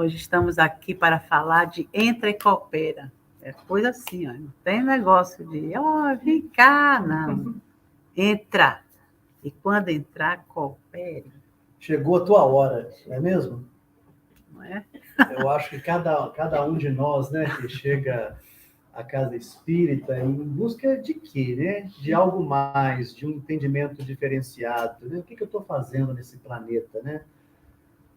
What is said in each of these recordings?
Hoje estamos aqui para falar de entra e coopera. É coisa assim, ó, não tem negócio de, vem cá, não. Entra. E quando entrar, coopere. Chegou a tua hora, não é mesmo? Não é? Eu acho que cada um de nós, né, que chega à casa espírita em busca de quê, né? De algo mais, de um entendimento diferenciado, né? O que eu estou fazendo nesse planeta, né?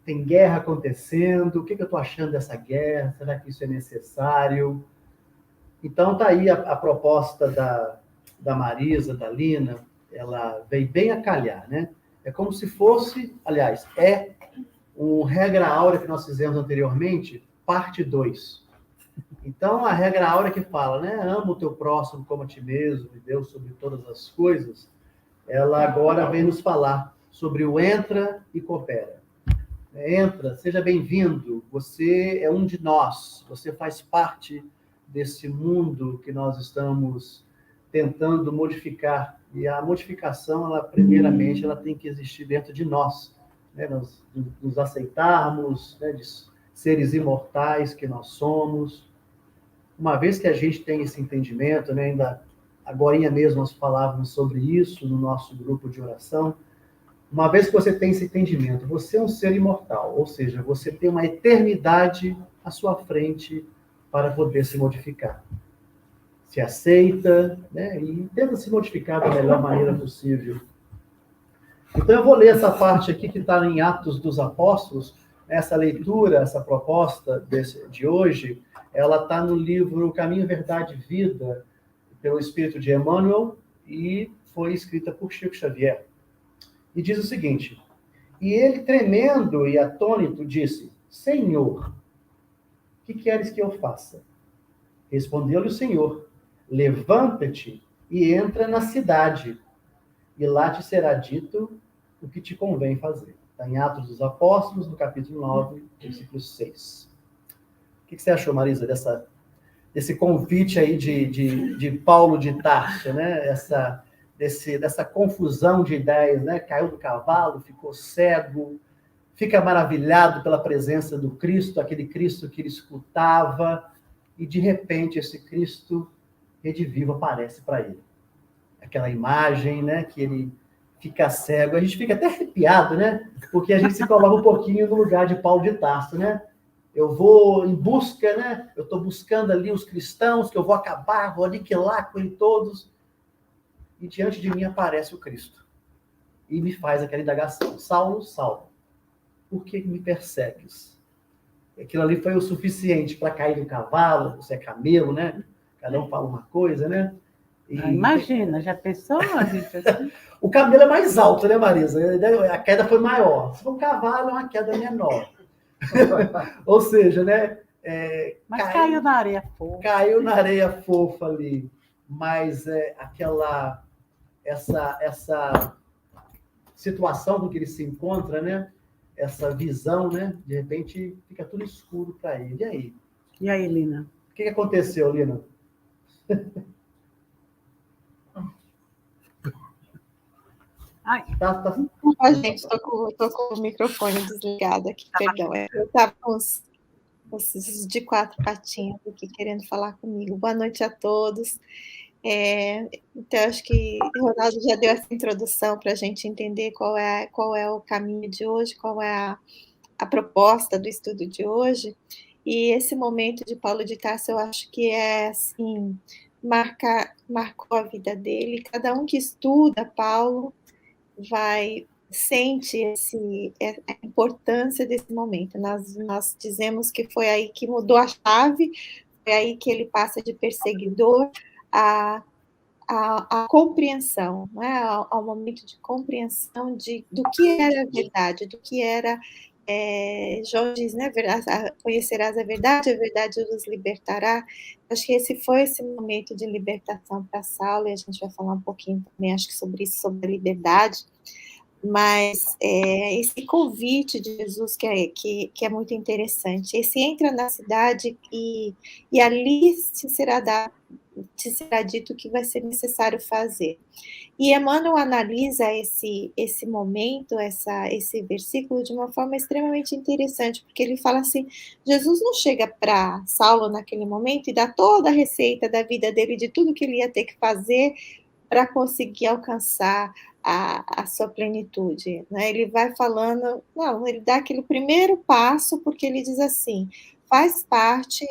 Tem guerra acontecendo, o que eu estou achando dessa guerra? Será que isso é necessário? Então tá aí a proposta da Marisa, da Lina, ela veio bem a calhar, né? É como se fosse, aliás, um regra áurea que nós fizemos anteriormente, parte 2. Então, a regra áurea que fala, né? Ama o teu próximo como a ti mesmo, e Deus sobre todas as coisas, ela agora vem nos falar sobre o entra e coopera. Entra, seja bem-vindo, você é um de nós, você faz parte desse mundo que nós estamos tentando modificar. E a modificação, primeiramente, ela tem que existir dentro de nós, né? Nós nos aceitarmos, né? De seres imortais que nós somos. Uma vez que a gente tem esse entendimento, né? Ainda agorinha mesmo nós falávamos sobre isso no nosso grupo de oração. Uma vez que você tem esse entendimento, você é um ser imortal, ou seja, você tem uma eternidade à sua frente para poder se modificar. Se aceita, né? E tenta se modificar da melhor maneira possível. Então, eu vou ler essa parte aqui que está em Atos dos Apóstolos. Essa leitura, essa proposta de hoje, ela está no livro Caminho, Verdade e Vida, pelo Espírito de Emmanuel, e foi escrita por Chico Xavier. E diz o seguinte: e ele, tremendo e atônito, disse: Senhor, o que queres que eu faça? Respondeu-lhe o Senhor: levanta-te e entra na cidade, e lá te será dito o que te convém fazer. Está em Atos dos Apóstolos, no capítulo 9, versículo 6. O que você achou, Marisa, desse convite aí de Paulo de Tarso, né? Dessa confusão de ideias, né? Caiu do cavalo, ficou cego, fica maravilhado pela presença do Cristo, aquele Cristo que ele escutava, e de repente esse Cristo redivivo aparece para ele. Aquela imagem, né? Que ele fica cego. A gente fica até arrepiado, né? Porque a gente se coloca um pouquinho no lugar de Paulo de Tarso, né? Eu vou em busca, né? Eu estou buscando ali os cristãos, que eu vou acabar, vou aniquilar com eles todos. E diante de mim aparece o Cristo. E me faz aquela indagação: Saulo, Saulo, por que me persegues? Aquilo ali foi o suficiente para cair do cavalo, você é camelo, né? Cada um fala uma coisa, né? Imagina, já pensou? A gente assim? O camelo é mais alto, né, Marisa? A queda foi maior. Se for um cavalo, é uma queda menor. Ou seja, né? Mas caiu na areia fofa. Caiu na areia fofa ali. Mas essa situação com que ele se encontra, né? Essa visão, né? De repente fica tudo escuro para ele. E aí? E aí, Lina? O que aconteceu, Lina? Ai. Gente, tô com o microfone desligado aqui, perdão. Eu estava com os de 4 patinhas aqui querendo falar comigo. Boa noite a todos. Então, acho que o Ronaldo já deu essa introdução para a gente entender qual é o caminho de hoje, qual é a proposta do estudo de hoje. E esse momento de Paulo de Tarso, eu acho que assim, marcou a vida dele. Cada um que estuda Paulo sente a importância desse momento. Nós dizemos que foi aí que mudou a chave, foi aí que ele passa de perseguidor a compreensão, né? ao momento de compreensão do que era a verdade, do que era, João diz, né? Conhecerás a verdade os libertará. Acho que esse foi esse momento de libertação para Saulo, e a gente vai falar um pouquinho também, acho que sobre isso, sobre a liberdade, mas esse convite de Jesus que é muito interessante. Esse entra na cidade e ali se será dado te será dito o que vai ser necessário fazer. E Emmanuel analisa esse momento, esse versículo de uma forma extremamente interessante, porque ele fala assim, Jesus não chega para Saulo naquele momento e dá toda a receita da vida dele, de tudo que ele ia ter que fazer para conseguir alcançar a sua plenitude, né? Ele vai falando, não, ele dá aquele primeiro passo, porque ele diz assim, faz parte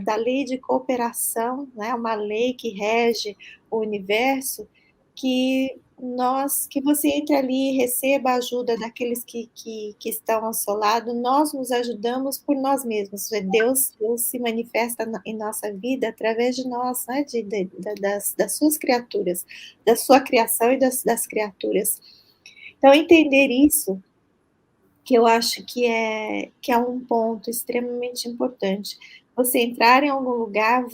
da lei de cooperação, né? Uma lei que rege o universo, que você entre ali e receba a ajuda daqueles que estão ao seu lado, nós nos ajudamos por nós mesmos. Deus se manifesta em nossa vida através de nós, né? Das suas criaturas, da sua criação e das criaturas. Então, entender isso, que eu acho que é um ponto extremamente importante. Você entrar em algum lugar,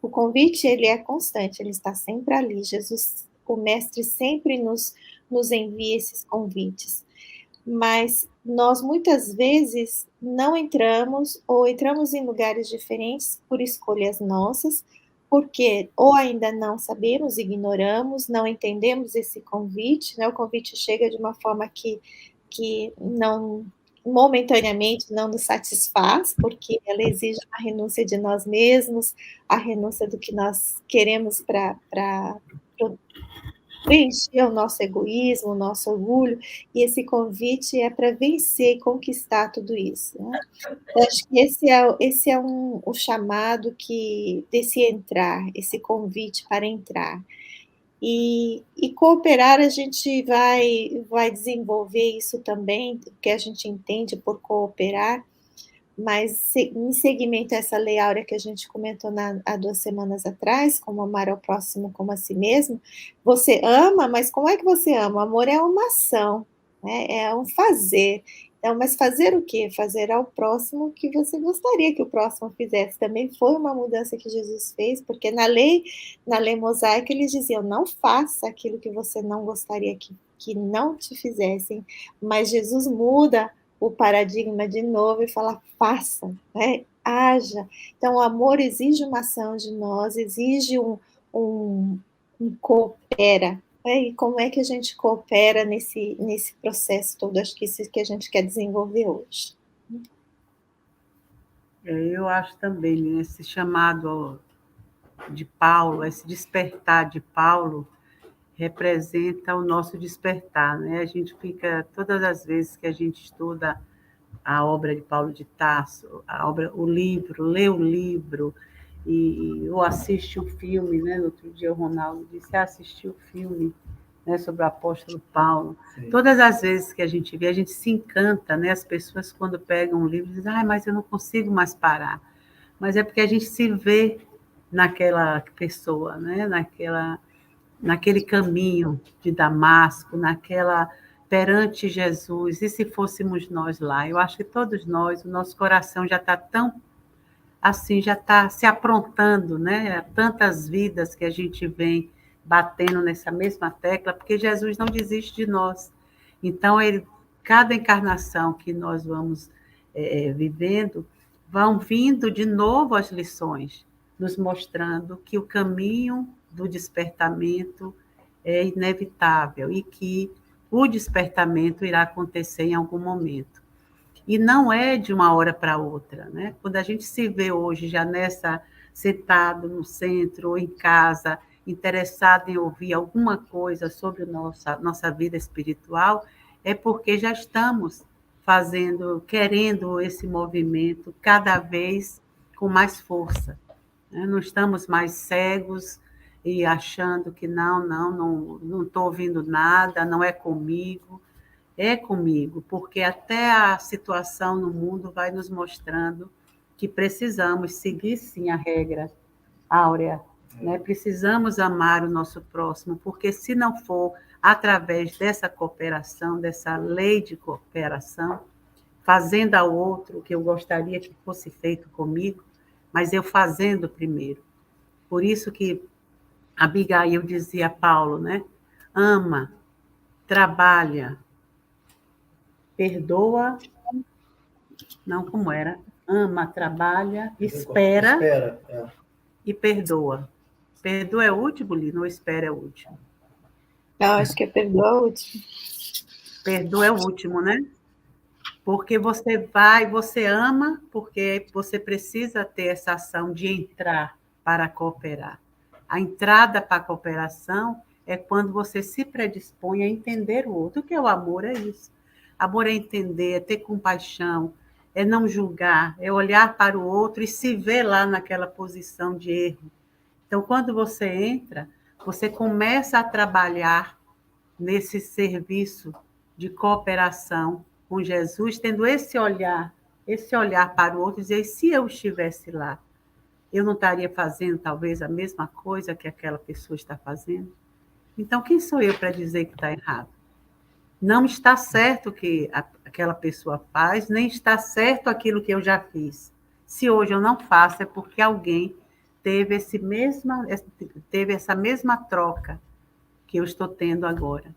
o convite, ele é constante, ele está sempre ali. Jesus, o Mestre, sempre nos envia esses convites. Mas nós, muitas vezes, não entramos, ou entramos em lugares diferentes por escolhas nossas, porque ou ainda não sabemos, ignoramos, não entendemos esse convite, né? O convite chega de uma forma que não, momentaneamente, não nos satisfaz, porque ela exige a renúncia de nós mesmos, a renúncia do que nós queremos para preencher o nosso egoísmo, o nosso orgulho, e esse convite é para vencer e conquistar tudo isso, né? Eu acho que esse é o chamado desse entrar, esse convite para entrar. E cooperar, a gente vai desenvolver isso também, que a gente entende por cooperar, mas em seguimento a essa lei áurea que a gente comentou há 2 semanas atrás, como amar ao próximo como a si mesmo, você ama, mas como é que você ama? O amor é uma ação, né? É um fazer. Então, mas fazer o quê? Fazer ao próximo o que você gostaria que o próximo fizesse. Também foi uma mudança que Jesus fez, porque na lei mosaica eles diziam, não faça aquilo que você não gostaria que não te fizessem, mas Jesus muda o paradigma de novo e fala, faça, né? Haja. Então, o amor exige uma ação de nós, exige um coopera. Né? E como é que a gente coopera nesse processo todo? Acho que isso que a gente quer desenvolver hoje. Eu acho também, esse chamado de Paulo, esse despertar de Paulo, representa o nosso despertar, né? A gente fica, todas as vezes que a gente estuda a obra de Paulo de Tarso, o livro, lê o livro, ou assiste o filme, né? No outro dia o Ronaldo disse, assistiu o filme, né, sobre o apóstolo Paulo. Sim. Todas as vezes que a gente vê, a gente se encanta, né? As pessoas quando pegam um livro dizem, mas eu não consigo mais parar. Mas é porque a gente se vê naquela pessoa, né? Naquele caminho de Damasco, perante Jesus, e se fôssemos nós lá? Eu acho que todos nós, o nosso coração já está tão assim, já está se aprontando, né? Tantas vidas que a gente vem batendo nessa mesma tecla, porque Jesus não desiste de nós. Então, cada encarnação que nós vamos vivendo, vão vindo de novo as lições, nos mostrando que o caminho do despertamento é inevitável e que o despertamento irá acontecer em algum momento. E não é de uma hora para outra, né? Quando a gente se vê hoje já sentado no centro ou em casa, interessado em ouvir alguma coisa sobre nossa vida espiritual, é porque já estamos querendo esse movimento cada vez com mais força. Né? Não estamos mais cegos e achando que não estou ouvindo nada, não é comigo. É comigo, porque até a situação no mundo vai nos mostrando que precisamos seguir, sim, a regra áurea, né? Precisamos amar o nosso próximo, porque se não for através dessa cooperação, dessa lei de cooperação, fazendo ao outro o que eu gostaria que fosse feito comigo, mas eu fazendo primeiro. Por isso que Abigail dizia a Paulo, né? Ama, trabalha, perdoa, não como era, ama, trabalha, espera e perdoa. Perdoa é o último, Lino, ou espera é o último? Não, acho que é perdoa o último. Perdoa é o último, né? Porque você ama, porque você precisa ter essa ação de entrar para cooperar. A entrada para a cooperação é quando você se predispõe a entender o outro. O que é o amor? É isso. Amor é entender, é ter compaixão, é não julgar, é olhar para o outro e se ver lá naquela posição de erro. Então, quando você entra, você começa a trabalhar nesse serviço de cooperação com Jesus, tendo esse olhar para o outro, e dizer, se eu estivesse lá, eu não estaria fazendo talvez a mesma coisa que aquela pessoa está fazendo? Então, quem sou eu para dizer que está errado? Não está certo o que aquela pessoa faz, nem está certo aquilo que eu já fiz. Se hoje eu não faço, é porque alguém teve essa mesma troca que eu estou tendo agora.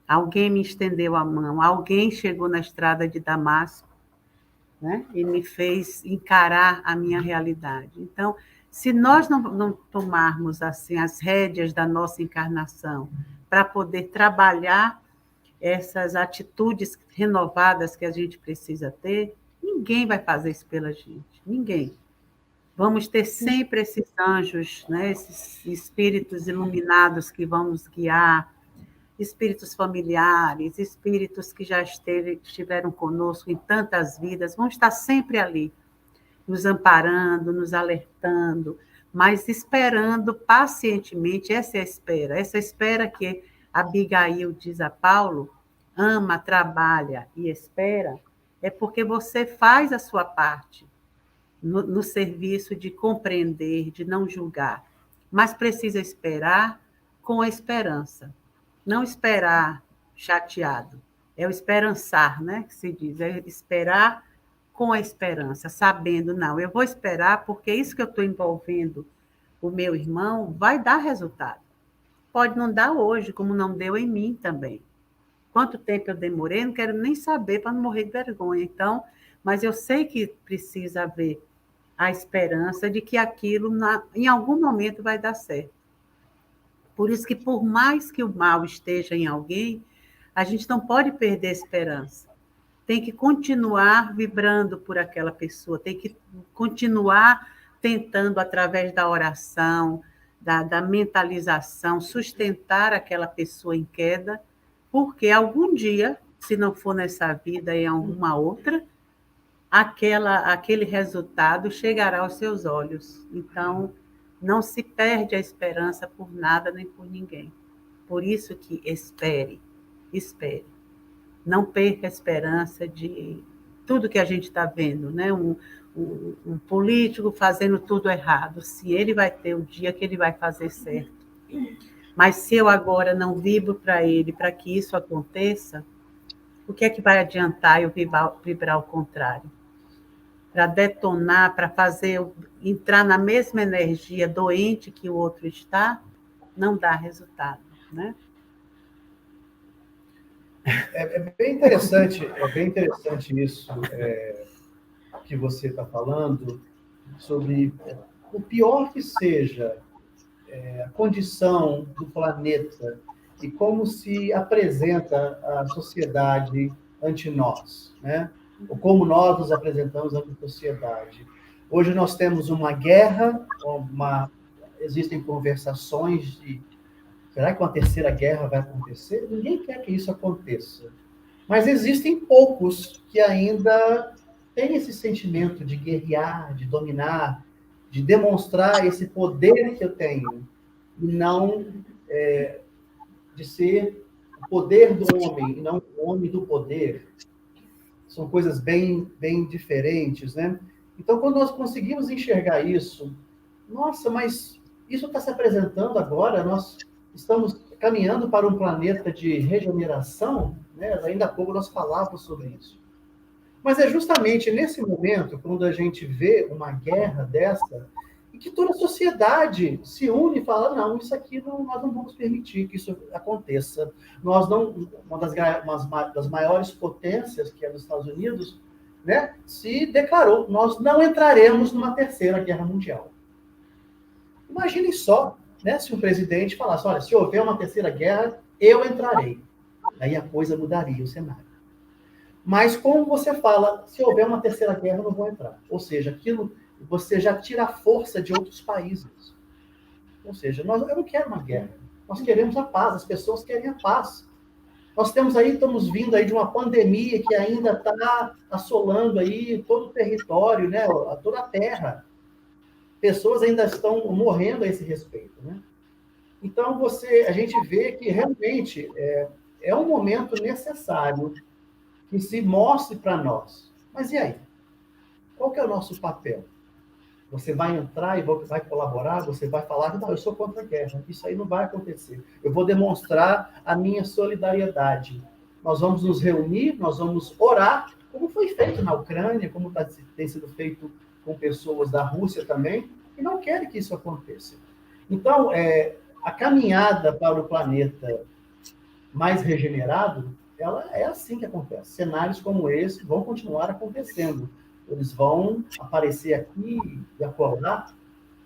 Alguém me estendeu a mão, alguém chegou na estrada de Damasco, né, e me fez encarar a minha realidade. Então, se nós não tomarmos assim as rédeas da nossa encarnação para poder trabalhar essas atitudes renovadas que a gente precisa ter, ninguém vai fazer isso pela gente, ninguém. Vamos ter sempre esses anjos, né, esses espíritos iluminados que vão nos guiar, espíritos familiares, espíritos que já estiveram conosco em tantas vidas, vão estar sempre ali, nos amparando, nos alertando, mas esperando pacientemente. Essa espera que Abigail diz a Paulo, ama, trabalha e espera, é porque você faz a sua parte no serviço de compreender, de não julgar, mas precisa esperar com a esperança. Não esperar chateado, é o esperançar, né? Que se diz, é esperar com a esperança, sabendo, não, eu vou esperar porque isso que eu estou envolvendo o meu irmão vai dar resultado. Pode não dar hoje, como não deu em mim também. Quanto tempo eu demorei, não quero nem saber para não morrer de vergonha. Então, mas eu sei que precisa haver a esperança de que aquilo, em algum momento, vai dar certo. Por isso que, por mais que o mal esteja em alguém, a gente não pode perder a esperança. Tem que continuar vibrando por aquela pessoa, tem que continuar tentando, através da oração, da mentalização, sustentar aquela pessoa em queda, porque algum dia, se não for nessa vida, em alguma outra, aquele resultado chegará aos seus olhos. Então, não se perde a esperança por nada nem por ninguém. Por isso que espere. Não perca a esperança de tudo que a gente está vendo, né? Um político fazendo tudo errado. Se ele vai ter o dia que ele vai fazer certo. Mas se eu agora não vibro para ele, para que isso aconteça, o que é que vai adiantar eu vibrar ao contrário? Para detonar, para fazer entrar na mesma energia doente que o outro está, não dá resultado, né? É bem interessante isso que você está falando, sobre o pior que seja a condição do planeta e como se apresenta a sociedade ante nós, né? Ou como nós nos apresentamos ante a sociedade. Hoje nós temos uma guerra, existem conversações de será que uma terceira guerra vai acontecer? Ninguém quer que isso aconteça. Mas existem poucos que ainda têm esse sentimento de guerrear, de dominar, de demonstrar esse poder que eu tenho, e não de ser o poder do homem, e não o homem do poder. São coisas bem, bem diferentes, né? Então, quando nós conseguimos enxergar isso, nossa, mas isso está se apresentando agora, nós estamos caminhando para um planeta de regeneração, né? Ainda há pouco nós falávamos sobre isso. Mas é justamente nesse momento, quando a gente vê uma guerra dessa, e que toda a sociedade se une e fala, não, isso aqui nós não vamos permitir que isso aconteça. Nós não, uma das maiores potências, que é dos Estados Unidos, né, se declarou, nós não entraremos numa terceira guerra mundial. Imaginem só, né, se um presidente falasse, olha, se houver uma terceira guerra, eu entrarei. Aí a coisa mudaria o cenário. Mas como você fala, se houver uma terceira guerra, eu não vou entrar. Ou seja, aquilo, você já tira a força de outros países. Ou seja, eu não quero uma guerra. Nós queremos a paz, as pessoas querem a paz. Nós estamos vindo aí de uma pandemia que ainda está assolando aí todo o território, né, toda a terra. Pessoas ainda estão morrendo a esse respeito, né? Então, a gente vê que realmente é um momento necessário que se mostre para nós. Mas e aí? Qual que é o nosso papel? Você vai entrar e vai colaborar? Você vai falar, não, eu sou contra a guerra. Isso aí não vai acontecer. Eu vou demonstrar a minha solidariedade. Nós vamos nos reunir, nós vamos orar, como foi feito na Ucrânia, como tem sido feito com pessoas da Rússia também, que não querem que isso aconteça. Então, a caminhada para o planeta mais regenerado, ela é assim que acontece. Cenários como esse vão continuar acontecendo. Eles vão aparecer aqui e acolá,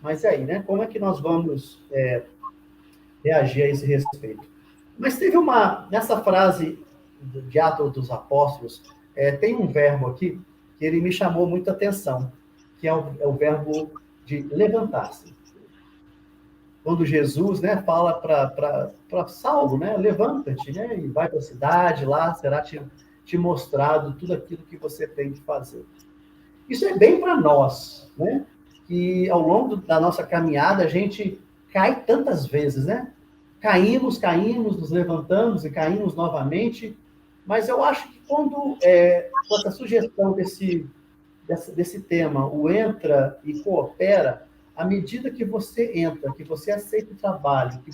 mas aí, né? Como é que nós vamos reagir a esse respeito? Mas teve nessa frase de Atos dos Apóstolos, tem um verbo aqui que ele me chamou muita atenção, que é o verbo de levantar-se. Quando Jesus, né, fala para Saulo, né, levanta-te, né, e vai para a cidade, lá será te mostrado tudo aquilo que você tem que fazer. Isso é bem para nós, né, que ao longo da nossa caminhada a gente cai tantas vezes, né? Caímos, nos levantamos e caímos novamente, mas eu acho que quando com essa sugestão desse tema, o entra e coopera, à medida que você entra, que você aceita o trabalho, que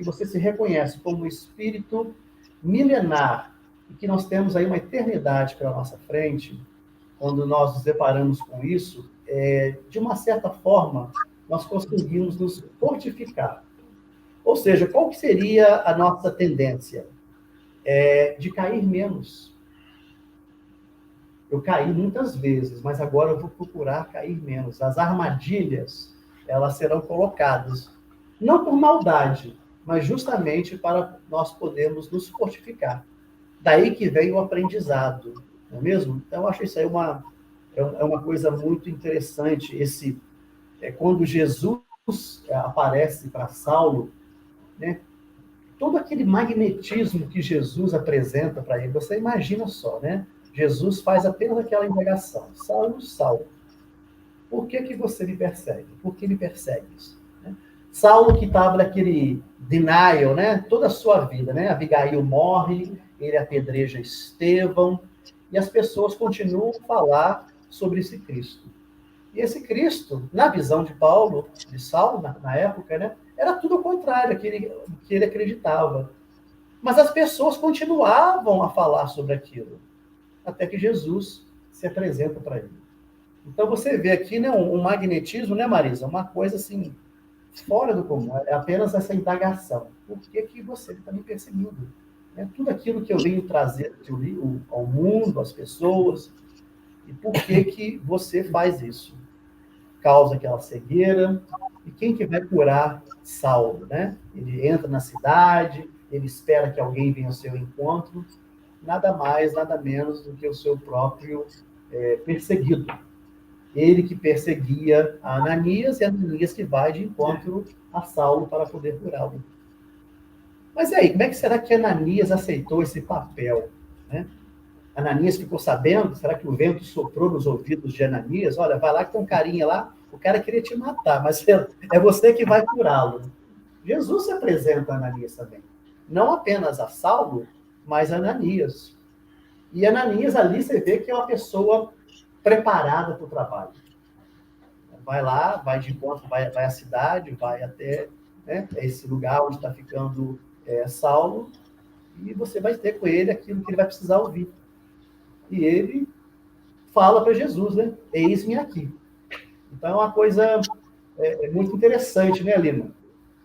você se reconhece como um espírito milenar, e que nós temos aí uma eternidade pela nossa frente, quando nós nos deparamos com isso, de uma certa forma, nós conseguimos nos fortificar. Ou seja, qual que seria a nossa tendência? De cair menos. Eu caí muitas vezes, mas agora eu vou procurar cair menos. As armadilhas, elas serão colocadas, não por maldade, mas justamente para nós podermos nos fortificar. Daí que vem o aprendizado, não é mesmo? Então, eu acho isso aí uma coisa muito interessante. Quando Jesus aparece para Saulo, né? Todo aquele magnetismo que Jesus apresenta para ele, você imagina só, né? Jesus faz apenas aquela indagação. Saulo, Saulo, por que você me persegue? Por que me persegues? Saulo que estava naquele denial, né? Toda a sua vida, né? Abigail morre, ele apedreja Estevão, e as pessoas continuam a falar sobre esse Cristo. E esse Cristo, na visão de Paulo, de Saulo, na época, né? Era tudo o contrário do que ele acreditava. Mas as pessoas continuavam a falar sobre aquilo, até que Jesus se apresenta para ele. Então você vê aqui, né, um magnetismo, né, Marisa? Uma coisa assim, fora do comum. É apenas essa indagação. Por que você está me perseguindo? Tudo aquilo que eu venho trazer ao mundo, às pessoas, e por que você faz isso? Causa aquela cegueira. E quem que vai curar Saulo, né? Ele entra na cidade, ele espera que alguém venha ao seu encontro, nada mais, nada menos do que o seu próprio perseguido. Ele que perseguia a Ananias, e Ananias que vai de encontro a Saulo para poder curá-lo. Mas aí, como é que será que Ananias aceitou esse papel, né? Ananias ficou sabendo? Será que o vento soprou nos ouvidos de Ananias? Olha, vai lá que tem um carinha lá, o cara queria te matar, mas é você que vai curá-lo. Jesus se apresenta a Ananias também. Não apenas a Saulo, mas a Ananias. E Ananias ali você vê que é uma pessoa preparada para o trabalho. Vai lá, vai de encontro, vai à cidade, vai até, né, esse lugar onde está ficando Saulo, e você vai ter com ele aquilo que ele vai precisar ouvir. E ele fala para Jesus, né? Eis-me aqui. Então é uma coisa muito interessante, né, Lima?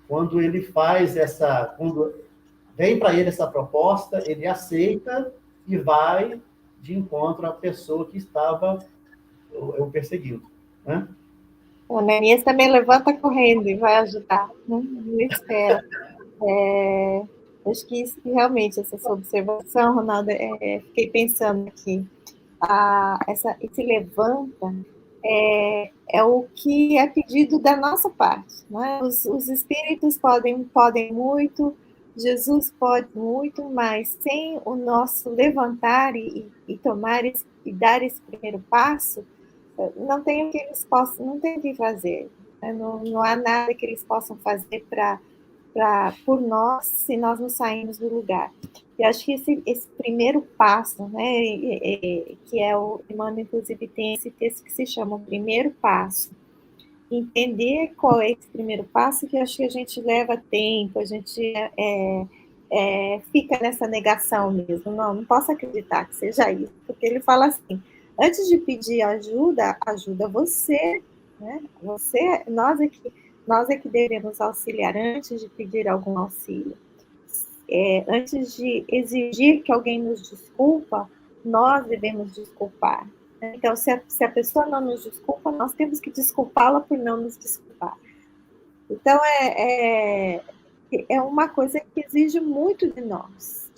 Quando ele quando vem para ele essa proposta, ele aceita e vai de encontro à pessoa que estava o perseguindo, né? A Ananias também levanta correndo e vai ajudar. Não espera. Acho que isso, realmente, essa sua observação, Ronaldo, fiquei pensando aqui. Esse levanta é o que é pedido da nossa parte. Né? Os espíritos podem muito, Jesus pode muito, mas sem o nosso levantar e tomar e dar esse primeiro passo, não tem o que eles possam, não tem o que fazer. Né? Não há nada que eles possam fazer por nós se nós não sairmos do lugar. E acho que esse primeiro passo, né, que é o Emmanuel, inclusive, tem esse texto que se chama O Primeiro Passo. Entender qual é esse primeiro passo, que acho que a gente leva tempo, a gente fica nessa negação mesmo. Não posso acreditar que seja isso, porque ele fala assim: antes de pedir ajuda, ajuda você, né? Nós é que devemos auxiliar antes de pedir algum auxílio. Antes de exigir que alguém nos desculpa, nós devemos desculpar. Então, se a pessoa não nos desculpa, nós temos que desculpá-la por não nos desculpar. Então, é uma coisa que exige muito de nós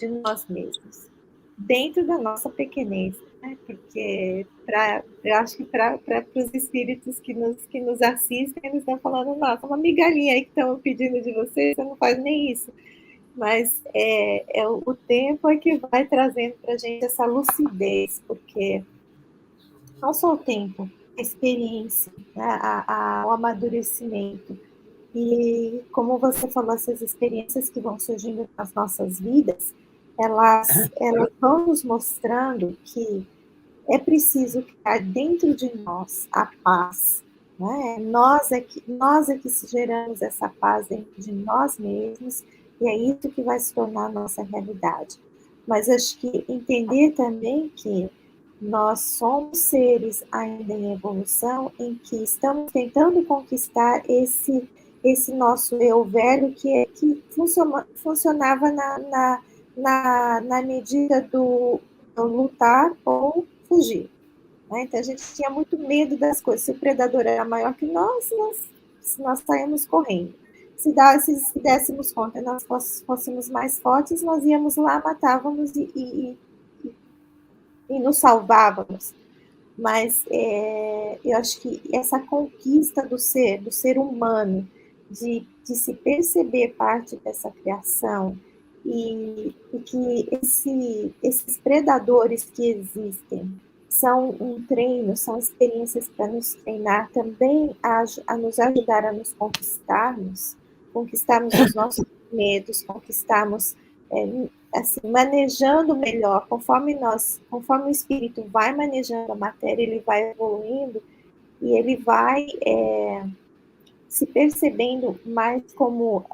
mesmos, dentro da nossa pequenez, né? Porque eu acho que para os espíritos que nos assistem, eles estão falando: nossa, uma migalhinha aí que estão pedindo de você não faz nem isso. Mas o tempo é que vai trazendo para a gente essa lucidez, porque não só o tempo, a experiência, né, o amadurecimento. E como você falou, essas experiências que vão surgindo nas nossas vidas, elas vão nos mostrando que é preciso criar dentro de nós a paz. Né? Nós é que geramos essa paz dentro de nós mesmos, e é isso que vai se tornar a nossa realidade. Mas acho que entender também que nós somos seres ainda em evolução, em que estamos tentando conquistar esse nosso eu velho que funcionava na medida do lutar ou fugir. Né? Então a gente tinha muito medo das coisas. Se o predador era maior que nós saímos correndo. Se dessemos conta, nós fôssemos mais fortes, nós íamos lá, matávamos e nos salvávamos. Mas eu acho que essa conquista do ser humano, de se perceber parte dessa criação, e que esses predadores que existem são um treino, são experiências para nos treinar também a nos ajudar a nos conquistarmos os nossos medos, conquistarmos assim, manejando melhor, conforme o espírito vai manejando a matéria, ele vai evoluindo e ele vai se percebendo mais como,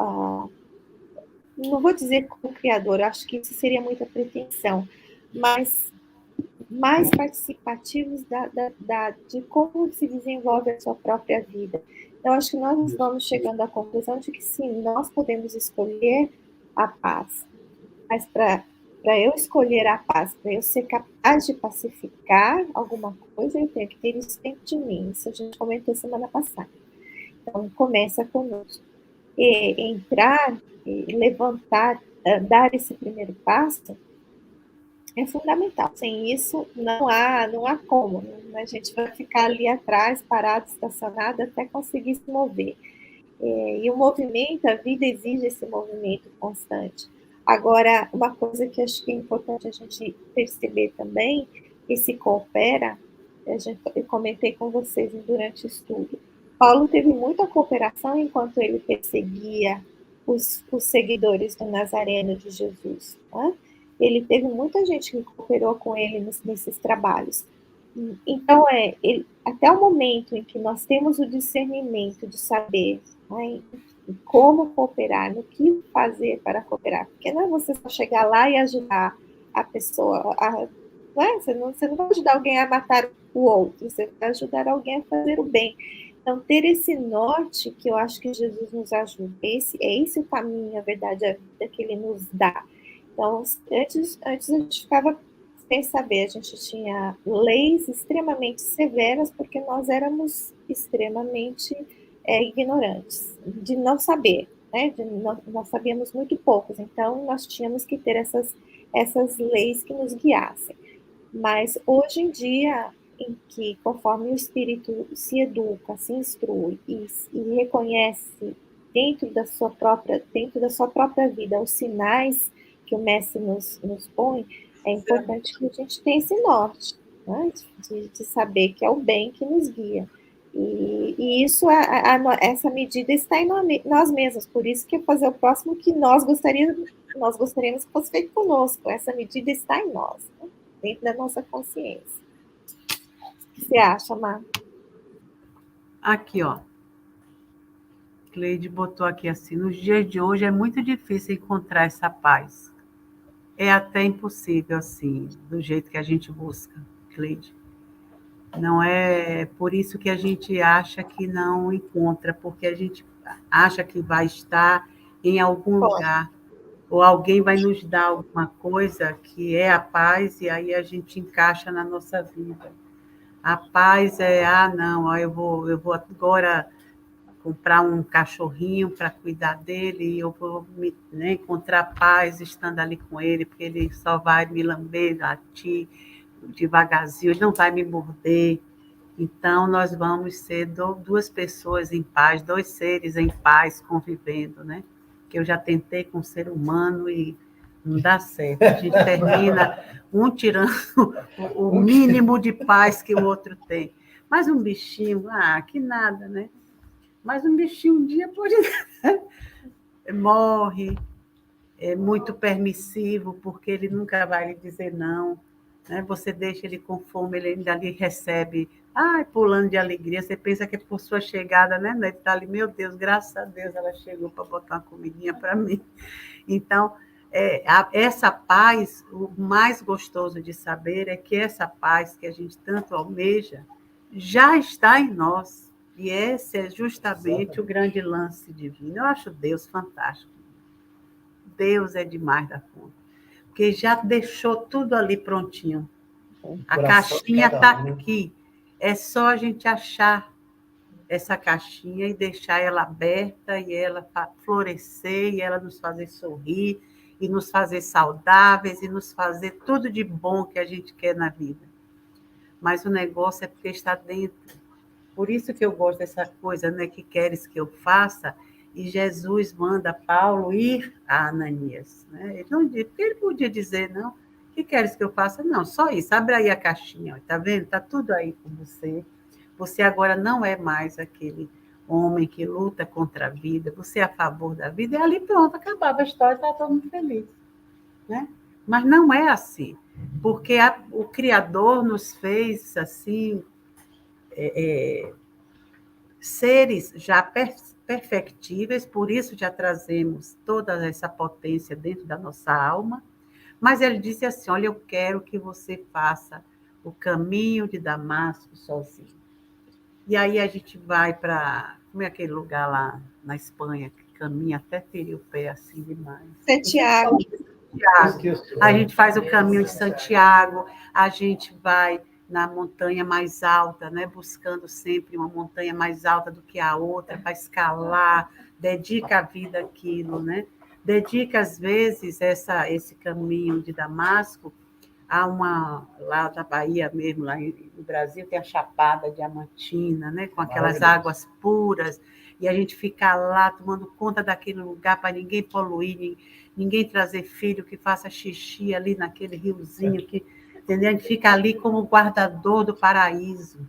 não vou dizer como criador, acho que isso seria muita pretensão, mas mais participativos de como se desenvolve a sua própria vida. Então, acho que nós vamos chegando à conclusão de que sim, nós podemos escolher a paz, mas para eu escolher a paz, para eu ser capaz de pacificar alguma coisa, eu tenho que ter isso dentro de mim. Isso a gente comentou semana passada. Então, começa conosco. E entrar, levantar, dar esse primeiro passo é fundamental. Sem isso, não há como. A gente vai ficar ali atrás, parado, estacionado, até conseguir se mover. E o movimento, a vida exige esse movimento constante. Agora, uma coisa que acho que é importante a gente perceber também, que se coopera, eu comentei com vocês durante o estudo, Paulo teve muita cooperação enquanto ele perseguia os seguidores do Nazareno de Jesus. Né? Ele teve muita gente que cooperou com ele nesses trabalhos. Então, até o momento em que nós temos o discernimento de saber, né, como cooperar, no que fazer para cooperar, porque não é você só chegar lá e ajudar a pessoa, né? Você não vai ajudar alguém a matar o outro, você vai ajudar alguém a fazer o bem. Então, ter esse norte que eu acho que Jesus nos ajuda, é esse o caminho, a verdade, a vida que ele nos dá. Então, antes a gente ficava sem saber, a gente tinha leis extremamente severas, porque nós éramos extremamente ignorantes, de não saber, né? Nós sabíamos muito poucos, então nós tínhamos que ter essas leis que nos guiassem. Mas hoje em dia, em que conforme o espírito se educa, se instrui e reconhece dentro da sua própria vida os sinais que o mestre nos põe, é importante que a gente tenha esse norte, né? de saber que é o bem que nos guia. E isso, essa medida está em nós mesmos, por isso que é fazer o próximo que nós gostaríamos que fosse feito conosco. Essa medida está em nós, né? Dentro da nossa consciência. O que você acha, Mar? Aqui, ó. Cleide botou aqui assim: nos dias de hoje é muito difícil encontrar essa paz. É até impossível, assim, do jeito que a gente busca, Cleide. Não é por isso que a gente acha que não encontra, porque a gente acha que vai estar em algum lugar, ou alguém vai nos dar alguma coisa que é a paz, e aí a gente encaixa na nossa vida. A paz é, não, eu vou agora comprar um cachorrinho para cuidar dele, e eu vou encontrar paz estando ali com ele, porque ele só vai me lamber, latir devagarzinho, ele não vai me morder. Então, nós vamos ser duas pessoas em paz, dois seres em paz convivendo, né? Que eu já tentei com o ser humano e não dá certo. A gente termina um tirando o mínimo de paz que o outro tem. Mas um bichinho, que nada, né? Mas um bichinho um dia pode morre, é muito permissivo, porque ele nunca vai lhe dizer não, né? Você deixa ele com fome, ele ainda lhe recebe, pulando de alegria. Você pensa que é por sua chegada, né? Ele está ali, meu Deus, graças a Deus ela chegou para botar uma comidinha para mim. Então, essa paz, o mais gostoso de saber é que essa paz que a gente tanto almeja já está em nós. E esse é justamente o grande lance divino. Eu acho Deus fantástico. Deus é demais da conta. Porque já deixou tudo ali prontinho. A caixinha está aqui. É só a gente achar essa caixinha e deixar ela aberta e ela florescer e ela nos fazer sorrir e nos fazer saudáveis e nos fazer tudo de bom que a gente quer na vida. Mas o negócio é porque está dentro. Por isso que eu gosto dessa coisa, né, que queres que eu faça, e Jesus manda Paulo ir a Ananias. Né? Ele podia dizer, não, o que queres que eu faça? Não, só isso, abre aí a caixinha, está vendo? Está tudo aí com você. Você agora não é mais aquele homem que luta contra a vida, você é a favor da vida, e ali pronto, acabava a história, estava todo mundo feliz. Né? Mas não é assim, porque o Criador nos fez assim, seres já perfectíveis, por isso já trazemos toda essa potência dentro da nossa alma, mas ele disse assim, olha, eu quero que você faça o caminho de Damasco sozinho. E aí a gente vai para, como é aquele lugar lá na Espanha, que caminha até ferir o pé assim demais? Santiago. A gente faz o caminho de Santiago, a gente vai na montanha mais alta, né? Buscando sempre uma montanha mais alta do que a outra, para escalar, dedica a vida àquilo, né? Dedica, às vezes, esse caminho de Damasco a lá da Bahia mesmo, lá no Brasil, tem a Chapada Diamantina, né? Com aquelas águas puras, e a gente fica lá tomando conta daquele lugar para ninguém poluir, ninguém trazer filho que faça xixi ali naquele riozinho, entendeu? A gente fica ali como guardador do paraíso.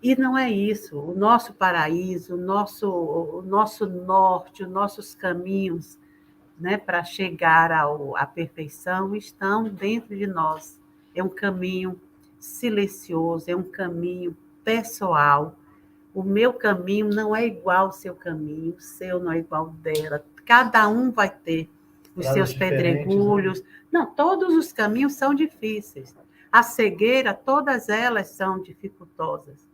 E não é isso. O nosso paraíso, o nosso norte, os nossos caminhos, né, para chegar à perfeição estão dentro de nós. É um caminho silencioso, é um caminho pessoal. O meu caminho não é igual ao seu caminho, o seu não é igual ao dela. Cada um vai ter os seus pedregulhos. Né? Não, todos os caminhos são difíceis. A cegueira, todas elas são dificultosas.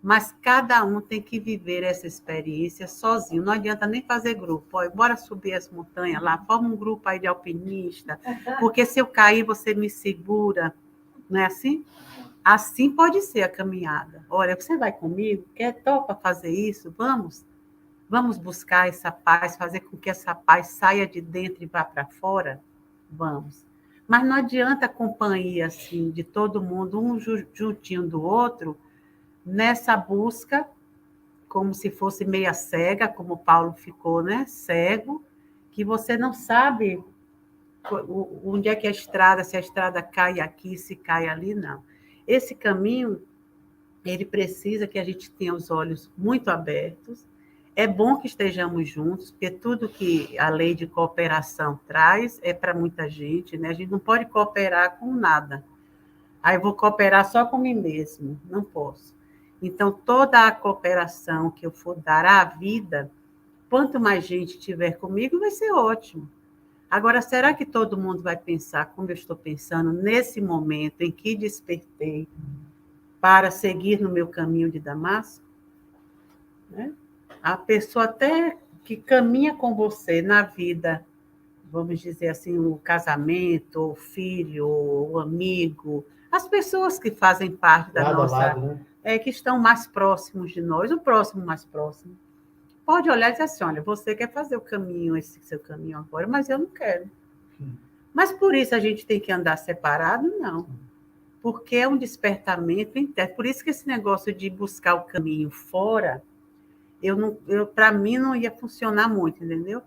Mas cada um tem que viver essa experiência sozinho. Não adianta nem fazer grupo. Olha, bora subir as montanhas lá, forma um grupo aí de alpinista, porque se eu cair, você me segura. Não é assim? Assim pode ser a caminhada. Olha, você vai comigo? Topa fazer isso? Vamos buscar essa paz, fazer com que essa paz saia de dentro e vá para fora? Vamos. Mas não adianta a companhia assim, de todo mundo, um juntinho do outro, nessa busca, como se fosse meia cega, como Paulo ficou, né? Cego, que você não sabe onde é que é a estrada, se a estrada cai aqui, se cai ali, não. Esse caminho, ele precisa que a gente tenha os olhos muito abertos. É bom que estejamos juntos, porque tudo que a lei de cooperação traz é para muita gente, né? A gente não pode cooperar com nada. Aí eu vou cooperar só com mim mesmo, não posso. Então, toda a cooperação que eu for dar à vida, quanto mais gente tiver comigo, vai ser ótimo. Agora, será que todo mundo vai pensar como eu estou pensando nesse momento em que despertei para seguir no meu caminho de Damasco? Né? A pessoa até que caminha com você na vida, vamos dizer assim, o casamento, o filho, o amigo, as pessoas que fazem parte da nossa... Lado, né? Que estão mais próximos de nós, o próximo mais próximo. Pode olhar e dizer assim, olha, você quer fazer o caminho, esse seu caminho agora, mas eu não quero. Mas por isso a gente tem que andar separado? Não. Porque é um despertamento interno. Por isso que esse negócio de buscar o caminho fora, para mim não ia funcionar muito, entendeu?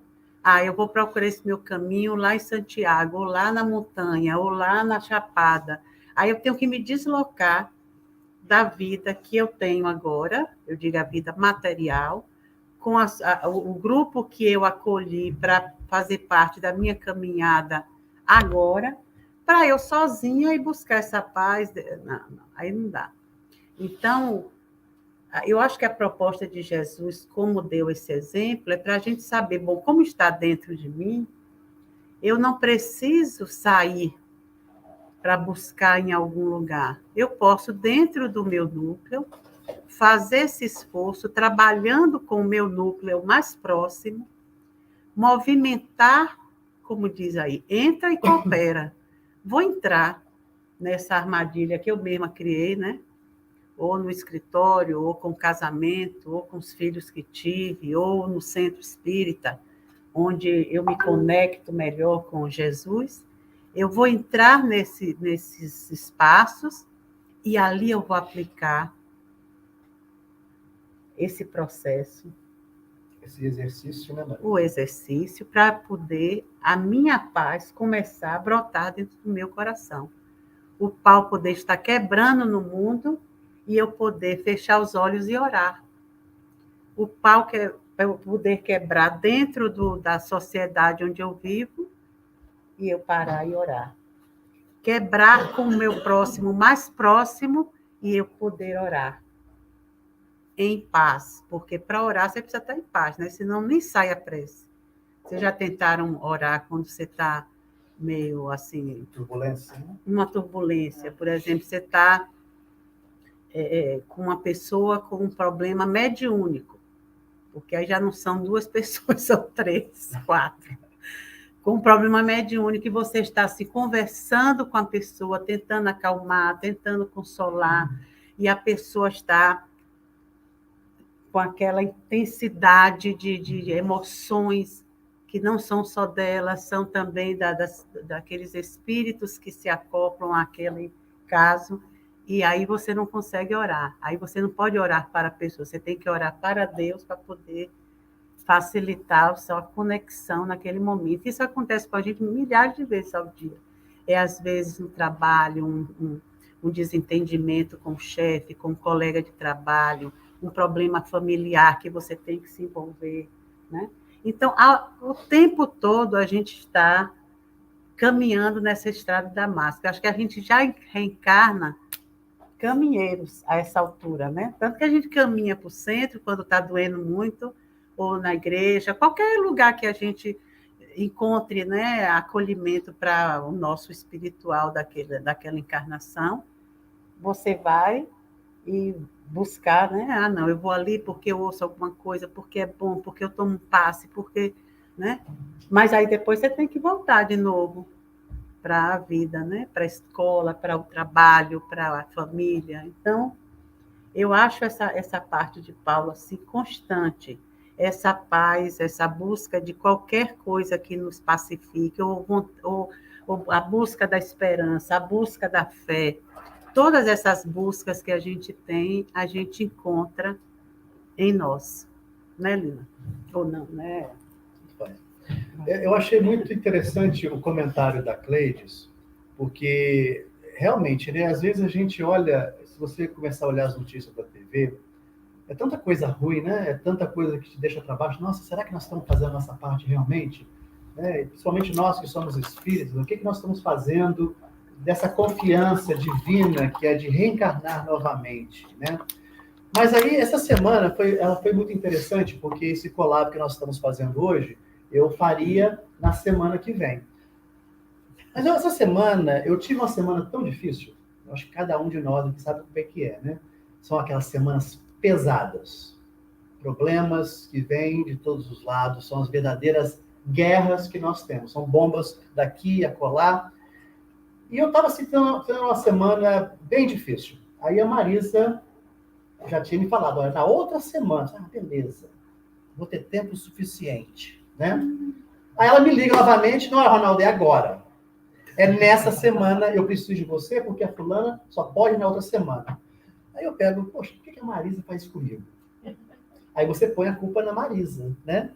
Eu vou procurar esse meu caminho lá em Santiago, ou lá na montanha, ou lá na Chapada. Aí eu tenho que me deslocar da vida que eu tenho agora, eu digo a vida material, com o grupo que eu acolhi para fazer parte da minha caminhada agora, para eu sozinha ir buscar essa paz. Não, aí não dá. Então, eu acho que a proposta de Jesus, como deu esse exemplo, é para a gente saber, bom, como está dentro de mim, eu não preciso sair para buscar em algum lugar. Eu posso, dentro do meu núcleo, fazer esse esforço, trabalhando com o meu núcleo mais próximo, movimentar, como diz aí, entra e coopera. Vou entrar nessa armadilha que eu mesma criei, né? Ou no escritório, ou com o casamento, ou com os filhos que tive, ou no centro espírita, onde eu me conecto melhor com Jesus. Eu vou entrar nesses espaços e ali eu vou aplicar esse processo. Esse exercício, né, Maria? O exercício para poder a minha paz começar a brotar dentro do meu coração. O pau poder estar quebrando no mundo e eu poder fechar os olhos e orar. O pau poder quebrar dentro da sociedade onde eu vivo e eu parar e orar. Quebrar com o meu próximo mais próximo e eu poder orar em paz, porque para orar você precisa estar em paz, né? Senão nem sai a prece. Vocês já tentaram orar quando você está meio assim... Turbulência. Uma turbulência, por exemplo, você está com uma pessoa com um problema mediúnico, porque aí já não são 2 pessoas, são 3, 4. Com um problema mediúnico e você está se conversando com a pessoa, tentando acalmar, tentando consolar, e a pessoa está com aquela intensidade de emoções que não são só dela, são também daqueles espíritos que se acoplam àquele caso, e aí você não consegue orar. Aí você não pode orar para a pessoa, você tem que orar para Deus para poder facilitar a sua conexão naquele momento. Isso acontece com a gente milhares de vezes ao dia. Às vezes, no trabalho, um desentendimento com o chefe, com um colega de trabalho, um problema familiar que você tem que se envolver, né? Então, o tempo todo a gente está caminhando nessa estrada da máscara. Acho que a gente já reencarna caminheiros a essa altura, né? Tanto que a gente caminha para o centro quando está doendo muito, ou na igreja, qualquer lugar que a gente encontre, né, acolhimento para o nosso espiritual daquela encarnação, você vai e buscar, né? Não, eu vou ali porque eu ouço alguma coisa, porque é bom, porque eu tomo um passe, porque, né? Mas aí depois você tem que voltar de novo para a vida, né? Para a escola, para o trabalho, para a família. Então, eu acho essa parte de Paulo assim, constante, essa paz, essa busca de qualquer coisa que nos pacifique, ou a busca da esperança, a busca da fé. Todas essas buscas que a gente tem, a gente encontra em nós. Né, Lina? Ou não, né? Eu achei muito interessante o comentário da Cleides, porque realmente, né, às vezes a gente olha, se você começar a olhar as notícias da TV, é tanta coisa ruim, né? É tanta coisa que te deixa para baixo. Nossa, será que nós estamos fazendo a nossa parte realmente? Né? Principalmente nós que somos espíritos, o que nós estamos fazendo dessa confiança divina que é de reencarnar novamente, né? Mas aí, essa semana, ela foi muito interessante, porque esse collab que nós estamos fazendo hoje, eu faria na semana que vem. Mas essa semana, eu tive uma semana tão difícil, eu acho que cada um de nós aqui sabe como é que é, né? São aquelas semanas pesadas, problemas que vêm de todos os lados, são as verdadeiras guerras que nós temos, são bombas daqui e acolá. E eu estava assim, tendo uma semana bem difícil. Aí a Marisa já tinha me falado, olha, na outra semana, beleza, vou ter tempo suficiente, né? Aí ela me liga novamente, não é, Ronaldo, é agora. É nessa semana, eu preciso de você, porque a fulana só pode na outra semana. Aí eu pego, poxa, por que a Marisa faz isso comigo? Aí você põe a culpa na Marisa, né?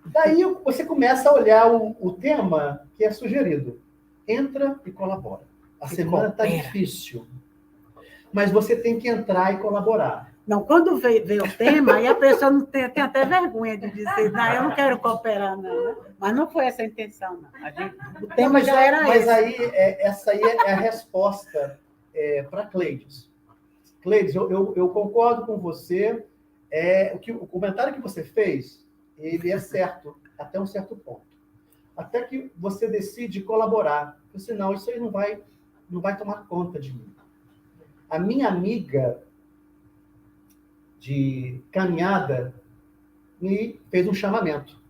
Daí você começa a olhar o tema que é sugerido. Entra e colabora. A semana está difícil, mas você tem que entrar e colaborar. Não, quando vê o tema, aí a pessoa não tem até vergonha de dizer, não, eu não quero cooperar, não. Mas não foi essa a intenção, não. O tema já era esse. Mas aí, essa aí é a resposta para Cleides. Cleides, eu concordo com você. O comentário que você fez, ele é certo, até um certo ponto. Até que você decide colaborar. Porque, senão, isso aí não vai tomar conta de mim. A minha amiga de caminhada me fez um chamamento.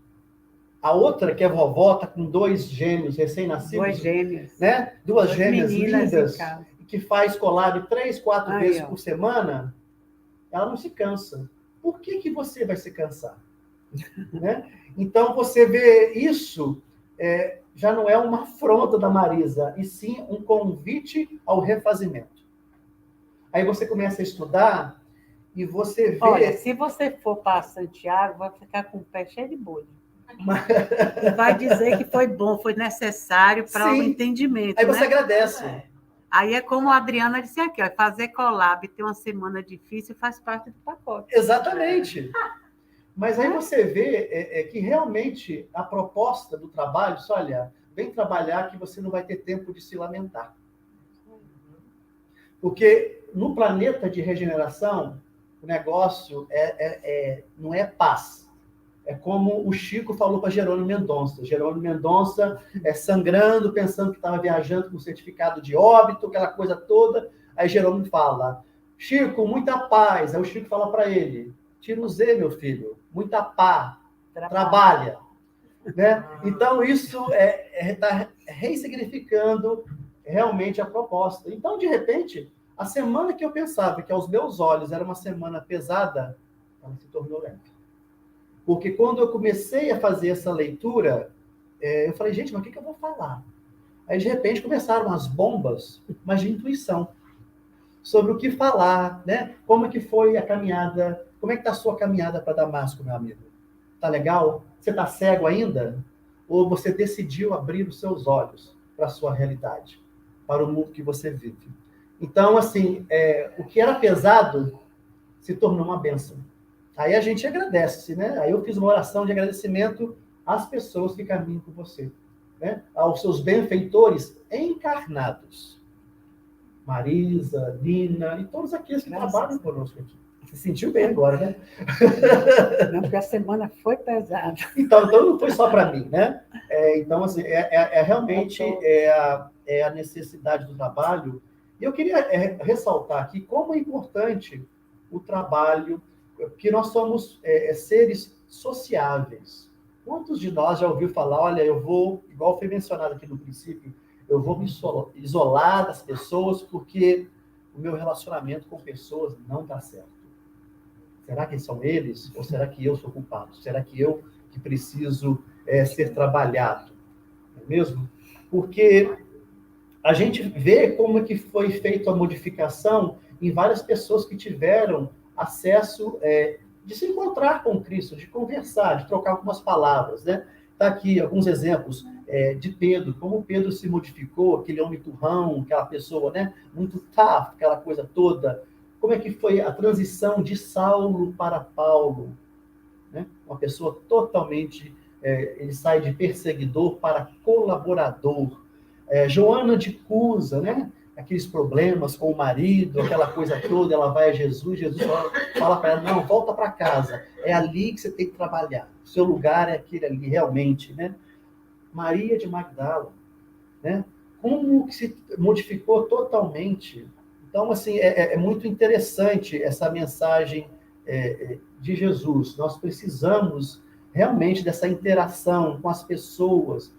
A outra, que é vovó, está com 2 gêmeos recém-nascidos. 2 gêmeos. Né? Duas gêmeas lindas, que faz collab 3, 4 vezes por semana. Ela não se cansa. Por que você vai se cansar? Né? Então, você vê isso, já não é uma afronta da Marisa, e sim um convite ao refazimento. Aí você começa a estudar e você vê... Olha, se você for para Santiago, vai ficar com o pé cheio de bolha. E vai dizer que foi bom, foi necessário para o entendimento. Aí você agradece. Aí é como a Adriana disse aqui, ó, fazer collab, ter uma semana difícil faz parte do pacote. Exatamente. Mas aí você vê que realmente a proposta do trabalho, olha, vem trabalhar que você não vai ter tempo de se lamentar. Porque no planeta de regeneração, o negócio não é paz. É como o Chico falou para Jerônimo Mendonça. Jerônimo Mendonça sangrando, pensando que estava viajando com certificado de óbito, aquela coisa toda. Aí Jerônimo fala, Chico, muita paz. Aí o Chico fala para ele, tira o Z, meu filho, muita paz, trabalha. Né? Então, isso está ressignificando realmente a proposta. Então, de repente, a semana que eu pensava que aos meus olhos era uma semana pesada, ela se tornou leve. Porque quando eu comecei a fazer essa leitura, eu falei, gente, mas o que eu vou falar? Aí, de repente, começaram as bombas, mas de intuição, sobre o que falar, né? Como é que foi a caminhada, como é que está a sua caminhada para Damasco, meu amigo? Tá legal? Você está cego ainda? Ou você decidiu abrir os seus olhos para a sua realidade, para o mundo que você vive? Então, assim, o que era pesado se tornou uma bênção. Aí a gente agradece, né? Aí eu fiz uma oração de agradecimento às pessoas que caminham com você, né? Aos seus benfeitores encarnados. Marisa, Nina e todos aqueles que trabalham conosco aqui. Se sentiu bem agora, né? Não, porque a semana foi pesada. Então não foi só para mim, né? Então, assim, realmente a necessidade do trabalho. E eu queria ressaltar aqui como é importante o trabalho, que nós somos seres sociáveis. Quantos de nós já ouviu falar, olha, eu vou, igual foi mencionado aqui no princípio, eu vou me isolar das pessoas porque o meu relacionamento com pessoas não dá certo. Será que são eles? Ou será que eu sou culpado? Será que eu que preciso ser trabalhado? Não é mesmo? Porque a gente vê como é que foi feita a modificação em várias pessoas que tiveram acesso de se encontrar com Cristo, de conversar, de trocar algumas palavras, né? Está aqui alguns exemplos de Pedro, como Pedro se modificou, aquele homem turrão, aquela pessoa, né? Muito tough, aquela coisa toda. Como é que foi a transição de Saulo para Paulo, né? Uma pessoa totalmente, ele sai de perseguidor para colaborador. Joana de Cusa, né? Aqueles problemas com o marido, aquela coisa toda, ela vai a Jesus, Jesus fala para ela, não, volta para casa, é ali que você tem que trabalhar, o seu lugar é aquele ali, realmente, né? Maria de Magdala, né? Como que se modificou totalmente. Então, assim, é muito interessante essa mensagem de Jesus. Nós precisamos realmente dessa interação com as pessoas,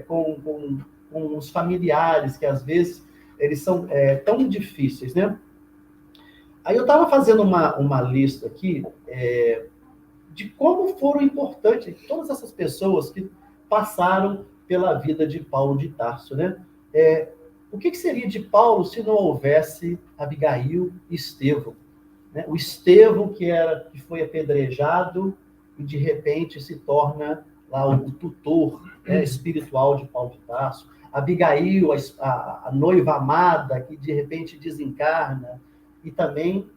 com os familiares, que às vezes eles são tão difíceis, né? Aí eu estava fazendo uma lista aqui de como foram importantes todas essas pessoas que passaram pela vida de Paulo de Tarso, né? O que seria de Paulo se não houvesse Abigail e Estevão? Né? O Estevão, que foi apedrejado e de repente se torna lá o tutor espiritual de Paulo de Tarso. Abigail, a noiva amada, que de repente desencarna, e também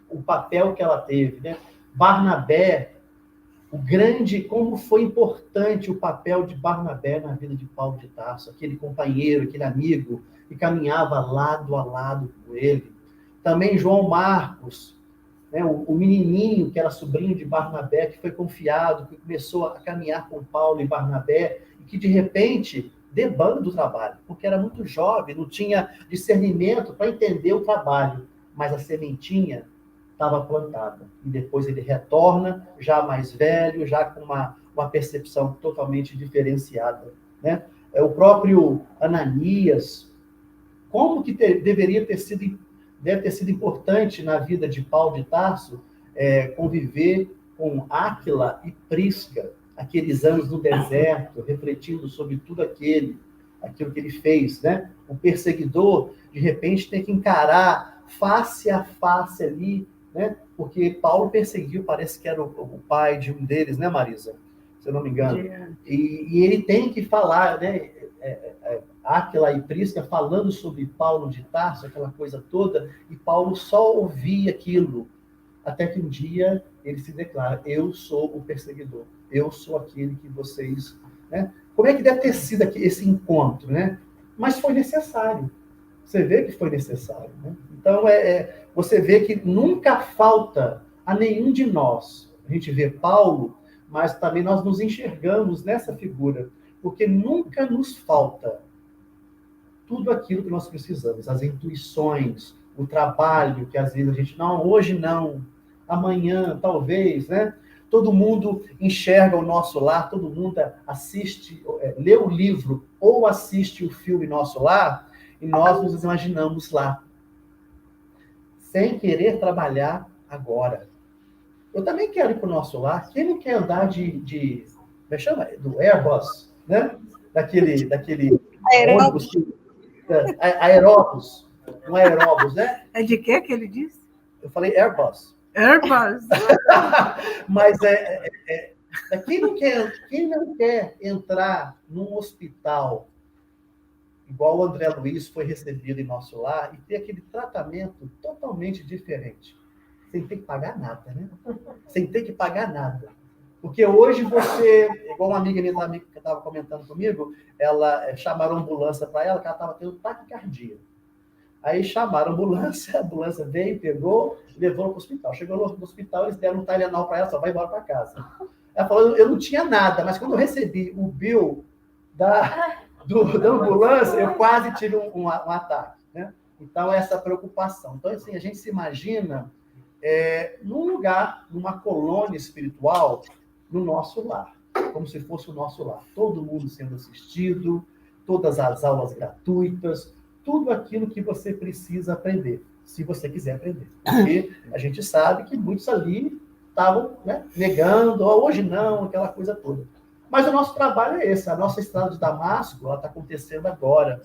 o papel que ela teve, né? Barnabé, como foi importante o papel de Barnabé na vida de Paulo de Tarso, aquele companheiro, aquele amigo que caminhava lado a lado com ele. Também João Marcos, né, o menininho que era sobrinho de Barnabé, que foi confiado, que começou a caminhar com Paulo e Barnabé, e que de repente debanda do trabalho, porque era muito jovem, não tinha discernimento para entender o trabalho, mas a sementinha estava plantada. E depois ele retorna, já mais velho, já com uma percepção totalmente diferenciada. Né? O próprio Ananias, como que deve ter sido importante na vida de Paulo de Tarso conviver com Áquila e Prisca, aqueles anos no deserto, refletindo sobre tudo aquilo que ele fez, né? O perseguidor, de repente, tem que encarar face a face ali, né? Porque Paulo perseguiu, parece que era o pai de um deles, né, Marisa? Se eu não me engano. E ele tem que falar, né? Áquila e Prisca falando sobre Paulo de Tarso, aquela coisa toda, e Paulo só ouvia aquilo, até que um dia ele se declara, eu sou o perseguidor, eu sou aquele que vocês... Né? Como é que deve ter sido aqui esse encontro, né? Mas foi necessário. Você vê que foi necessário, né? Então, você vê que nunca falta a nenhum de nós. A gente vê Paulo, mas também nós nos enxergamos nessa figura, porque nunca nos falta tudo aquilo que nós precisamos, as intuições, o trabalho, que às vezes a gente, não, hoje não, amanhã, talvez, né? Todo mundo enxerga o nosso lar, todo mundo assiste, lê o livro ou assiste o filme Nosso Lar, e nós nos imaginamos lá, sem querer trabalhar agora. Eu também quero ir para o Nosso Lar. Quem não quer andar como é que chama? Do Airbus, né? Daquele ônibus, aeróbus, um aeróbus, né? É de quê que ele disse? Eu falei Airbus. Airbus. Mas quem não quer entrar num hospital igual o André Luiz foi recebido em Nosso Lar e ter aquele tratamento totalmente diferente, sem ter que pagar nada, né? Sem ter que pagar nada. Porque hoje você, igual uma amiga minha que estava comentando comigo, ela chamaram a ambulância para ela, que ela estava tendo taquicardia. Aí chamaram a ambulância veio, pegou, levou para o hospital. Chegou no hospital, eles deram um Tylenol para ela, só vai embora para casa. Ela falou, eu não tinha nada, mas quando eu recebi o bill da ambulância, eu quase tive um ataque. Né? Então, essa preocupação. Então, assim, a gente se imagina num lugar, numa colônia espiritual, no nosso lar, como se fosse o nosso lar. Todo mundo sendo assistido, todas as aulas gratuitas, tudo aquilo que você precisa aprender, se você quiser aprender. Porque a gente sabe que muitos ali estavam, né, negando, hoje não, aquela coisa toda. Mas o nosso trabalho é esse, a nossa estrada de Damasco, ela está acontecendo agora,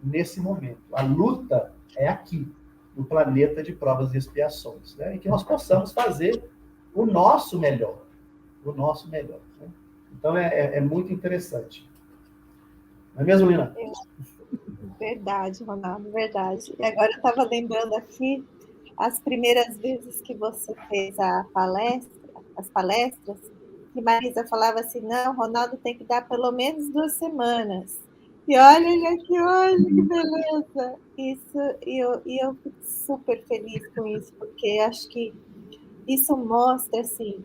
nesse momento. A luta é aqui, no planeta de provas e expiações, né? E que nós possamos fazer o nosso melhor. O nosso melhor. Né? Então, é muito interessante. Não é mesmo, Lina? Verdade, Ronaldo, verdade. E agora eu estava lembrando aqui, as primeiras vezes que você fez as palestras, que Marisa falava assim, não, Ronaldo tem que dar pelo menos 2 semanas. E olha ele aqui hoje, que beleza! Isso, eu fico super feliz com isso, porque acho que isso mostra, assim,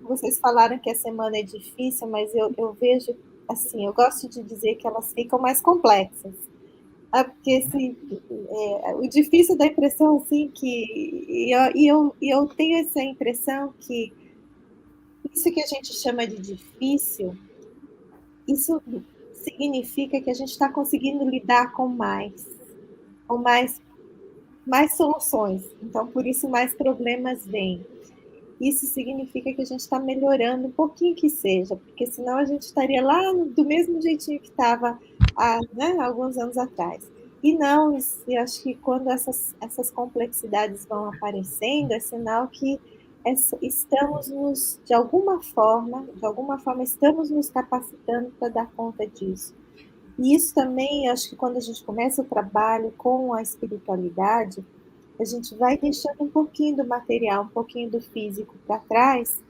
vocês falaram que a semana é difícil, mas eu vejo, assim, eu gosto de dizer que elas ficam mais complexas. Porque assim, o difícil da impressão, assim, eu tenho essa impressão que isso que a gente chama de difícil, isso significa que a gente está conseguindo lidar com mais soluções. Então, por isso, mais problemas vêm. Isso significa que a gente está melhorando um pouquinho que seja, porque senão a gente estaria lá do mesmo jeitinho que estava há, né, alguns anos atrás. E não, eu acho que quando essas complexidades vão aparecendo, é sinal que estamos de alguma forma, estamos nos capacitando para dar conta disso. E isso também, acho que quando a gente começa o trabalho com a espiritualidade, a gente vai deixando um pouquinho do material, um pouquinho do físico para trás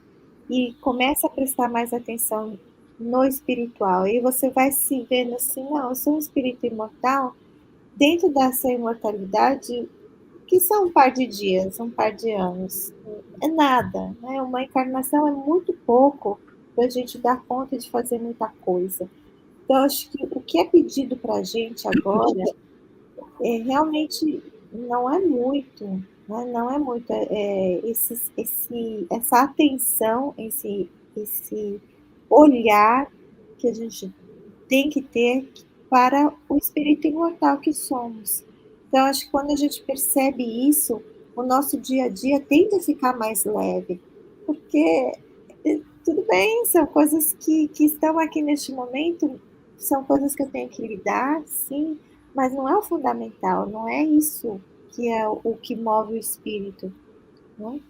e começa a prestar mais atenção no espiritual. E você vai se vendo assim, não, eu sou um espírito imortal, dentro dessa imortalidade, que são um par de dias, um par de anos, é nada, né? Uma encarnação é muito pouco para a gente dar conta de fazer muita coisa. Então, acho que o que é pedido para a gente agora realmente não é muito, né? Não é muito. Essa atenção, esse olhar que a gente tem que ter para o espírito imortal que somos. Então, acho que quando a gente percebe isso, o nosso dia a dia tende a ficar mais leve, porque tudo bem, são coisas que estão aqui neste momento, são coisas que eu tenho que lidar, sim, mas não é o fundamental, não é isso que é o que move o espírito, né?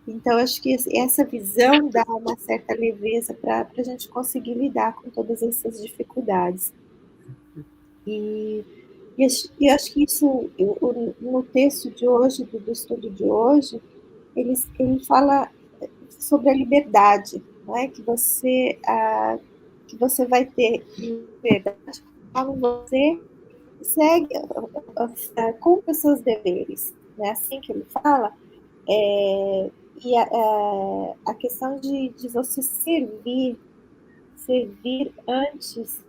Então, acho que essa visão dá uma certa leveza para a gente conseguir lidar com todas essas dificuldades. E acho que isso, no texto de hoje, do estudo de hoje, ele fala sobre a liberdade, né? Que você vai ter liberdade quando você segue, cumpre os seus deveres, né? Assim que ele fala, e a questão de você servir antes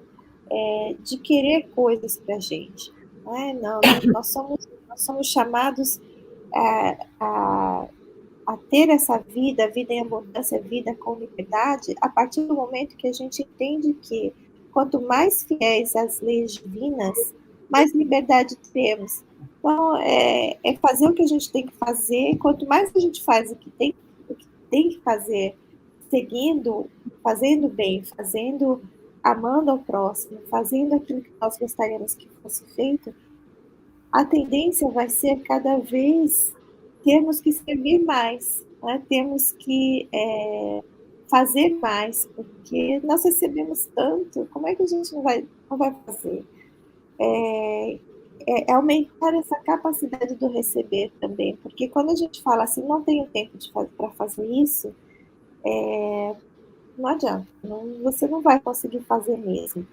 de querer coisas para a gente, né? Não, nós somos chamados a ter essa vida em abundância, vida com liberdade, a partir do momento que a gente entende que quanto mais fiéis às leis divinas, mais liberdade temos. Então, é fazer o que a gente tem que fazer, quanto mais a gente faz o que tem que fazer, seguindo, fazendo bem, amando ao próximo, fazendo aquilo que nós gostaríamos que fosse feito, a tendência vai ser cada vez termos que servir mais, né? Temos que fazer mais, porque nós recebemos tanto, como é que a gente não vai fazer? Aumentar essa capacidade do receber também, porque quando a gente fala assim, não tenho tempo para fazer isso, não adianta, você não vai conseguir fazer mesmo.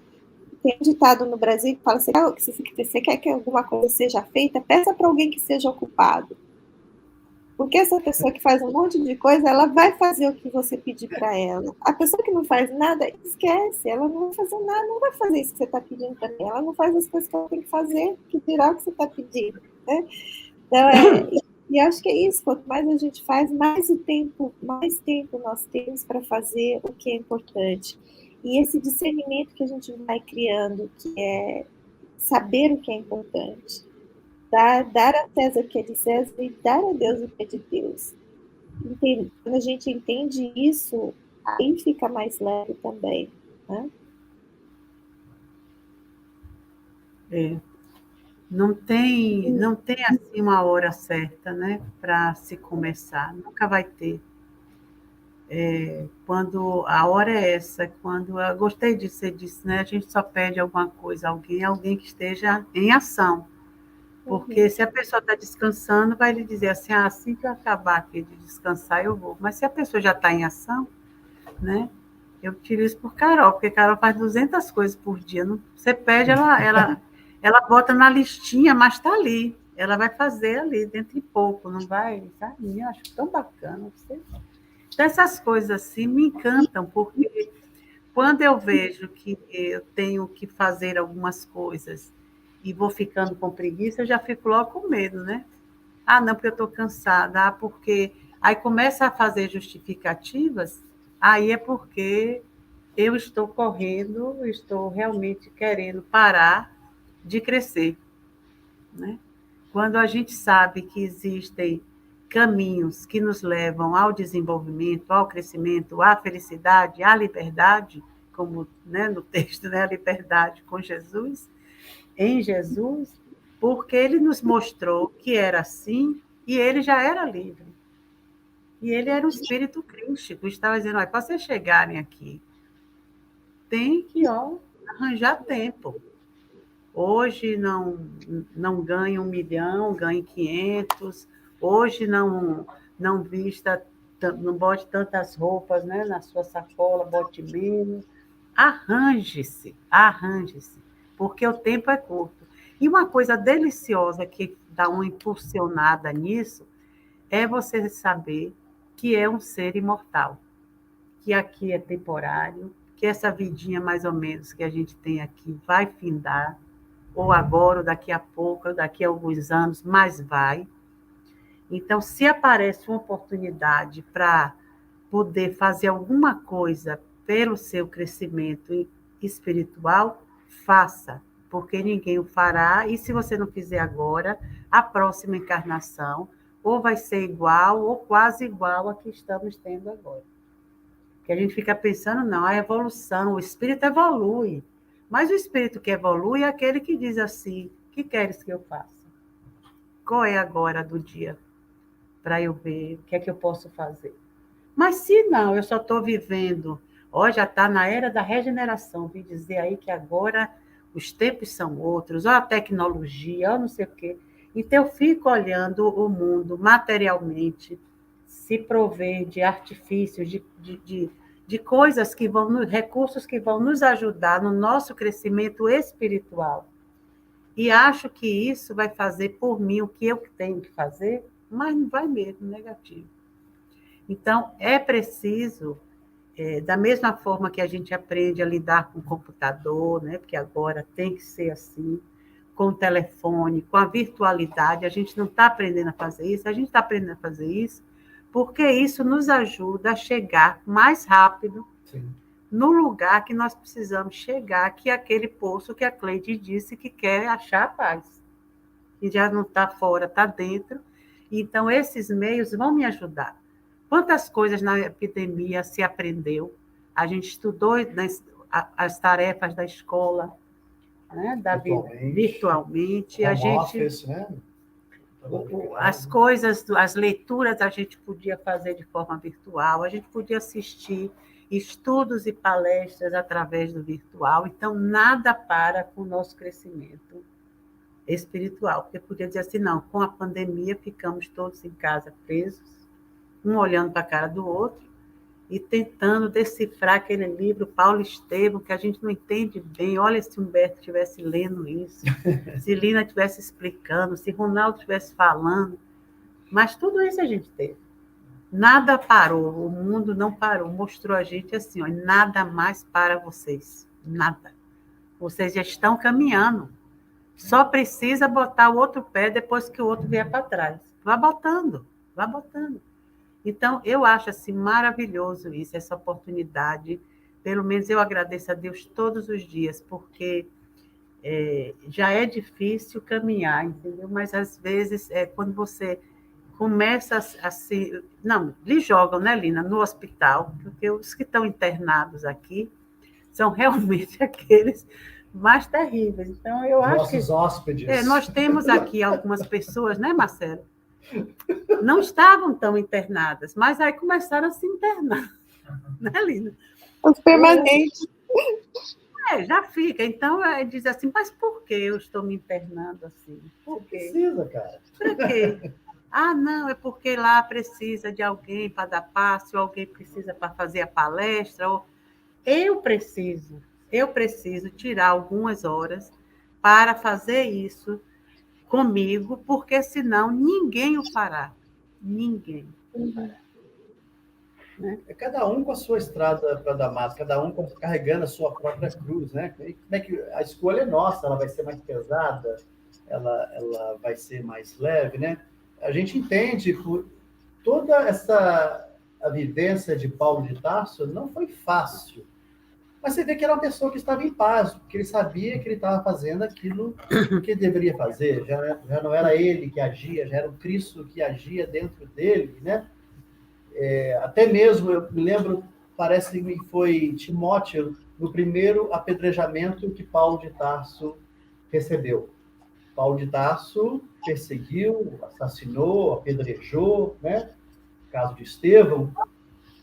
Tem um ditado no Brasil que fala assim, se você quer que alguma coisa seja feita, peça para alguém que seja ocupado. Porque essa pessoa que faz um monte de coisa, ela vai fazer o que você pedir para ela. A pessoa que não faz nada, esquece, ela não vai fazer nada, não vai fazer isso que você está pedindo para ela não faz as coisas que ela tem que fazer, que dirá o que você está pedindo, né? Então, E acho que é isso, quanto mais a gente faz, mais tempo nós temos para fazer o que é importante. E esse discernimento que a gente vai criando, que é saber o que é importante, dar a César o que é de César e dar a Deus o que é de Deus. Quando a gente entende isso, aí fica mais leve também, né? Não tem assim uma hora certa, né, para se começar. Nunca vai ter. Quando a hora é essa, quando eu gostei disso, você disse, né? A gente só pede alguma coisa a alguém que esteja em ação. Porque se a pessoa está descansando, vai lhe dizer assim, assim que eu acabar aqui de descansar, eu vou. Mas se a pessoa já está em ação, né? Eu tiro isso por Carol, porque Carol faz 200 coisas por dia. Você pede, ela bota na listinha, mas está ali. Ela vai fazer ali, dentro de pouco, não vai, sabe? Eu acho tão bacana. Então, essas coisas assim me encantam, porque quando eu vejo que eu tenho que fazer algumas coisas e vou ficando com preguiça, eu já fico logo com medo, né? Não, porque eu estou cansada. Porque... Aí começa a fazer justificativas, aí é porque eu estou correndo, estou realmente querendo parar de crescer, né? Quando a gente sabe que existem caminhos que nos levam ao desenvolvimento, ao crescimento, à felicidade, à liberdade, como, né, no texto, né, a liberdade com Jesus, em Jesus, porque ele nos mostrou que era assim e ele já era livre. E ele era um espírito crístico, estava dizendo, para vocês chegarem aqui, tem que arranjar tempo. Hoje não ganhe 1 milhão, ganhe 500. Hoje não vista, não bote tantas roupas, né, na sua sacola, bote menos. Arranje-se, porque o tempo é curto. E uma coisa deliciosa que dá uma impulsionada nisso é você saber que é um ser imortal, que aqui é temporário, que essa vidinha mais ou menos que a gente tem aqui vai findar, ou agora, ou daqui a pouco, ou daqui a alguns anos, mas vai. Então, se aparece uma oportunidade para poder fazer alguma coisa pelo seu crescimento espiritual, faça, porque ninguém o fará, e se você não fizer agora, a próxima encarnação ou vai ser igual ou quase igual a que estamos tendo agora. Porque a gente fica pensando, não, a evolução, o espírito evolui, mas o espírito que evolui é aquele que diz assim, o que queres que eu faça? Qual é agora do dia para eu ver o que é que eu posso fazer? Mas se não, eu só estou vivendo, já está na era da regeneração, vi dizer aí que agora os tempos são outros, a tecnologia, não sei o quê. Então eu fico olhando o mundo materialmente, se prover de artifícios, de coisas que recursos que vão nos ajudar no nosso crescimento espiritual. E acho que isso vai fazer por mim o que eu tenho que fazer, mas não vai mesmo, negativo. Então, é preciso, da mesma forma que a gente aprende a lidar com o computador, né, porque agora tem que ser assim, com o telefone, com a virtualidade, a gente não está aprendendo a fazer isso, a gente está aprendendo a fazer isso porque isso nos ajuda a chegar mais rápido no lugar que nós precisamos chegar, que é aquele poço que a Cleide disse que quer achar a paz. E já não está fora, está dentro. Então, esses meios vão me ajudar. Quantas coisas na epidemia se aprendeu? A gente estudou as tarefas da escola, né? Virtualmente. A gente, office, né? As coisas, as leituras a gente podia fazer de forma virtual, a gente podia assistir estudos e palestras através do virtual. Então, nada para com o nosso crescimento espiritual. Porque podia dizer assim, não, com a pandemia ficamos todos em casa presos, um olhando para a cara do outro e tentando decifrar aquele livro Paulo Estevam, que a gente não entende bem. Olha, se Humberto estivesse lendo isso, se Lina estivesse explicando, se Ronaldo estivesse falando. Mas tudo isso a gente teve. Nada parou, o mundo não parou. Mostrou a gente assim, nada mais para vocês. Nada. Vocês já estão caminhando. Só precisa botar o outro pé depois que o outro vier para trás. vá botando, vá botando. Então, eu acho assim maravilhoso isso, essa oportunidade. Pelo menos eu agradeço a Deus todos os dias, porque já é difícil caminhar, entendeu? Mas às vezes, quando você começa a se... Não, lhe jogam, né, Lina, no hospital, porque os que estão internados aqui são realmente aqueles mais terríveis. Então, eu acho que... Nossos hóspedes. Nós temos aqui algumas pessoas, né, Marcelo? Não estavam tão internadas, mas aí começaram a se internar, né, Lina? Os permanentes. Já fica. Então, diz assim, mas por que eu estou me internando assim? Por quê? Precisa, cara. Por quê? Ah, não, é porque lá precisa de alguém para dar passe, ou alguém precisa para fazer a palestra. Ou... Eu preciso tirar algumas horas para fazer isso comigo, porque senão ninguém o fará. Ninguém. Né? É cada um com a sua estrada para Damasco, cada um carregando a sua própria cruz, né? Como é que a escolha é nossa? Ela vai ser mais pesada? Ela vai ser mais leve, né? A gente entende por toda a vivência de Paulo de Tarso não foi fácil. Mas você vê que era uma pessoa que estava em paz, porque ele sabia que ele estava fazendo aquilo que ele deveria fazer. Já não era ele que agia, já era o Cristo que agia dentro dele, né? Até mesmo, eu me lembro, parece que foi Timóteo, no primeiro apedrejamento que Paulo de Tarso recebeu. Paulo de Tarso perseguiu, assassinou, apedrejou, né? No caso de Estevão.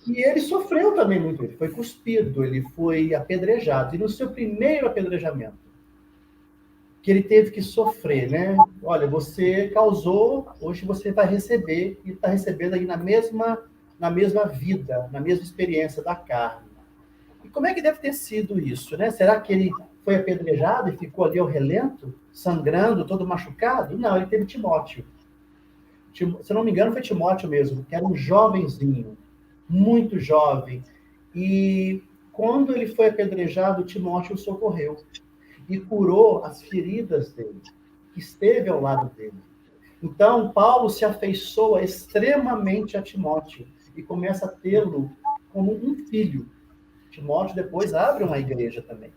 E ele sofreu também muito. Ele foi cuspido, ele foi apedrejado. E no seu primeiro apedrejamento, que ele teve que sofrer, né? Olha, você causou, hoje você vai receber, e está recebendo aí na mesma vida, na mesma experiência da carne. E como é que deve ter sido isso, né? Será que ele foi apedrejado e ficou ali ao relento, sangrando, todo machucado? Não, ele teve Timóteo. Se não me engano, foi Timóteo mesmo, que era um jovenzinho, muito jovem. E quando ele foi apedrejado, Timóteo o socorreu e curou as feridas dele, que esteve ao lado dele. Então, Paulo se afeiçoa extremamente a Timóteo e começa a tê-lo como um filho. Timóteo depois abre uma igreja também.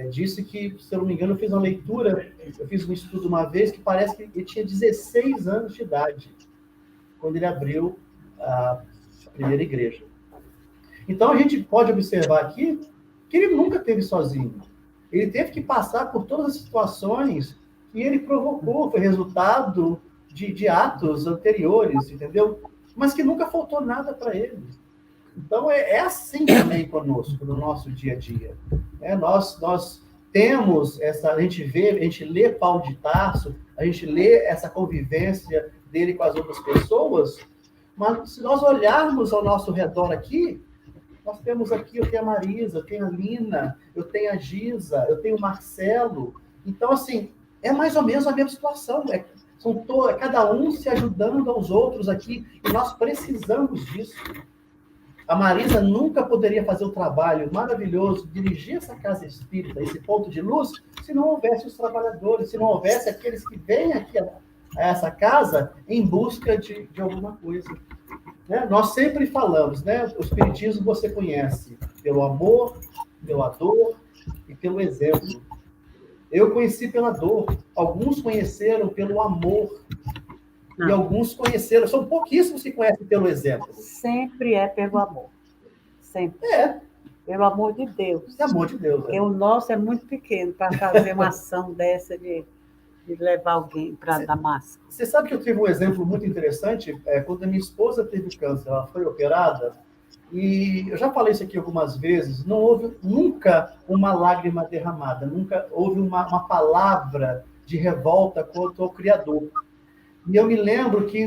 Disse que, se eu não me engano, eu fiz uma leitura, eu fiz um estudo uma vez, que parece que ele tinha 16 anos de idade, quando ele abriu a primeira igreja. Então, a gente pode observar aqui que ele nunca esteve sozinho. Ele teve que passar por todas as situações que ele provocou, foi resultado de atos anteriores, entendeu? Mas que nunca faltou nada para ele. Então, é assim também conosco, no nosso dia a dia. Nós temos a gente lê Paulo de Tarso, a gente lê essa convivência dele com as outras pessoas, mas se nós olharmos ao nosso redor aqui, nós temos aqui, eu tenho a Marisa, eu tenho a Lina, eu tenho a Giza, eu tenho o Marcelo. Então, assim, é mais ou menos a mesma situação. Cada um se ajudando aos outros aqui, e nós precisamos disso. A Marisa nunca poderia fazer o trabalho maravilhoso, dirigir essa casa espírita, esse ponto de luz, se não houvesse os trabalhadores, se não houvesse aqueles que vêm aqui a essa casa em busca de alguma coisa. Né? Nós sempre falamos, né? O espiritismo você conhece pelo amor, pela dor e pelo exemplo. Eu conheci pela dor, alguns conheceram pelo amor, e alguns conheceram, são pouquíssimos que conhecem pelo exemplo. Sempre é pelo amor. Sempre. Pelo amor de Deus. Pelo amor de Deus. Porque o nosso é muito pequeno para fazer uma ação dessa de levar alguém para Damasco. Você sabe que eu tive um exemplo muito interessante, quando a minha esposa teve câncer, ela foi operada, e eu já falei isso aqui algumas vezes, não houve nunca uma lágrima derramada, nunca houve uma palavra de revolta contra o Criador. E eu me lembro que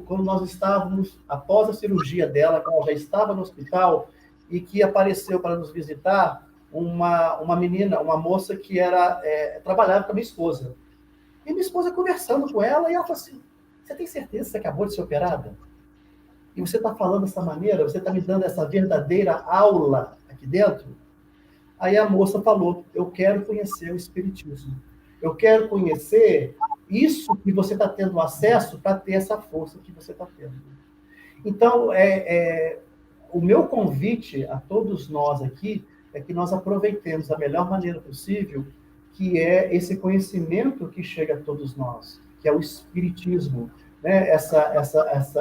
quando nós estávamos, após a cirurgia dela, quando ela já estava no hospital, e que apareceu para nos visitar uma menina, uma moça que trabalhava com a minha esposa. E minha esposa conversando com ela, e ela falou assim, você tem certeza que você acabou de ser operada? E você está falando dessa maneira? Você está me dando essa verdadeira aula aqui dentro? Aí a moça falou, eu quero conhecer o espiritismo. Eu quero conhecer isso que você está tendo acesso para ter essa força que você está tendo. Então, o meu convite a todos nós aqui é que nós aproveitemos da melhor maneira possível, que é esse conhecimento que chega a todos nós, que é o Espiritismo, né?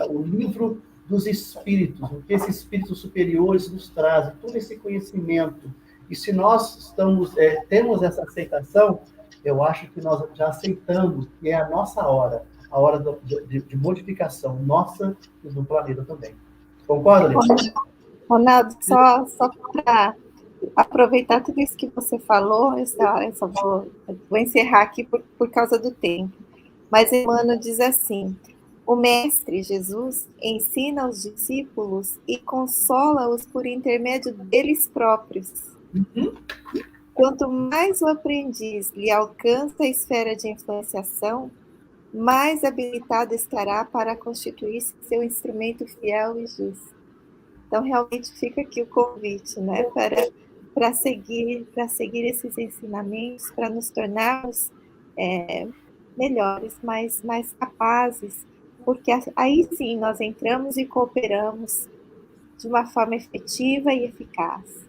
O livro dos Espíritos, o que esses Espíritos superiores nos trazem, todo esse conhecimento. E se nós temos essa aceitação, eu acho que nós já aceitamos, que é a nossa hora, a hora de modificação nossa e do planeta também. Concorda, Letícia? Ronaldo, só para aproveitar tudo isso que você falou, eu só vou encerrar aqui por causa do tempo. Mas Emmanuel diz assim: o Mestre Jesus ensina aos discípulos e consola-os por intermédio deles próprios. Uhum. Quanto mais o aprendiz lhe alcança a esfera de influenciação, mais habilitado estará para constituir-se seu instrumento fiel e justo. Então, realmente fica aqui o convite, né, para seguir esses ensinamentos, para nos tornarmos melhores, mais capazes, porque aí sim nós entramos e cooperamos de uma forma efetiva e eficaz.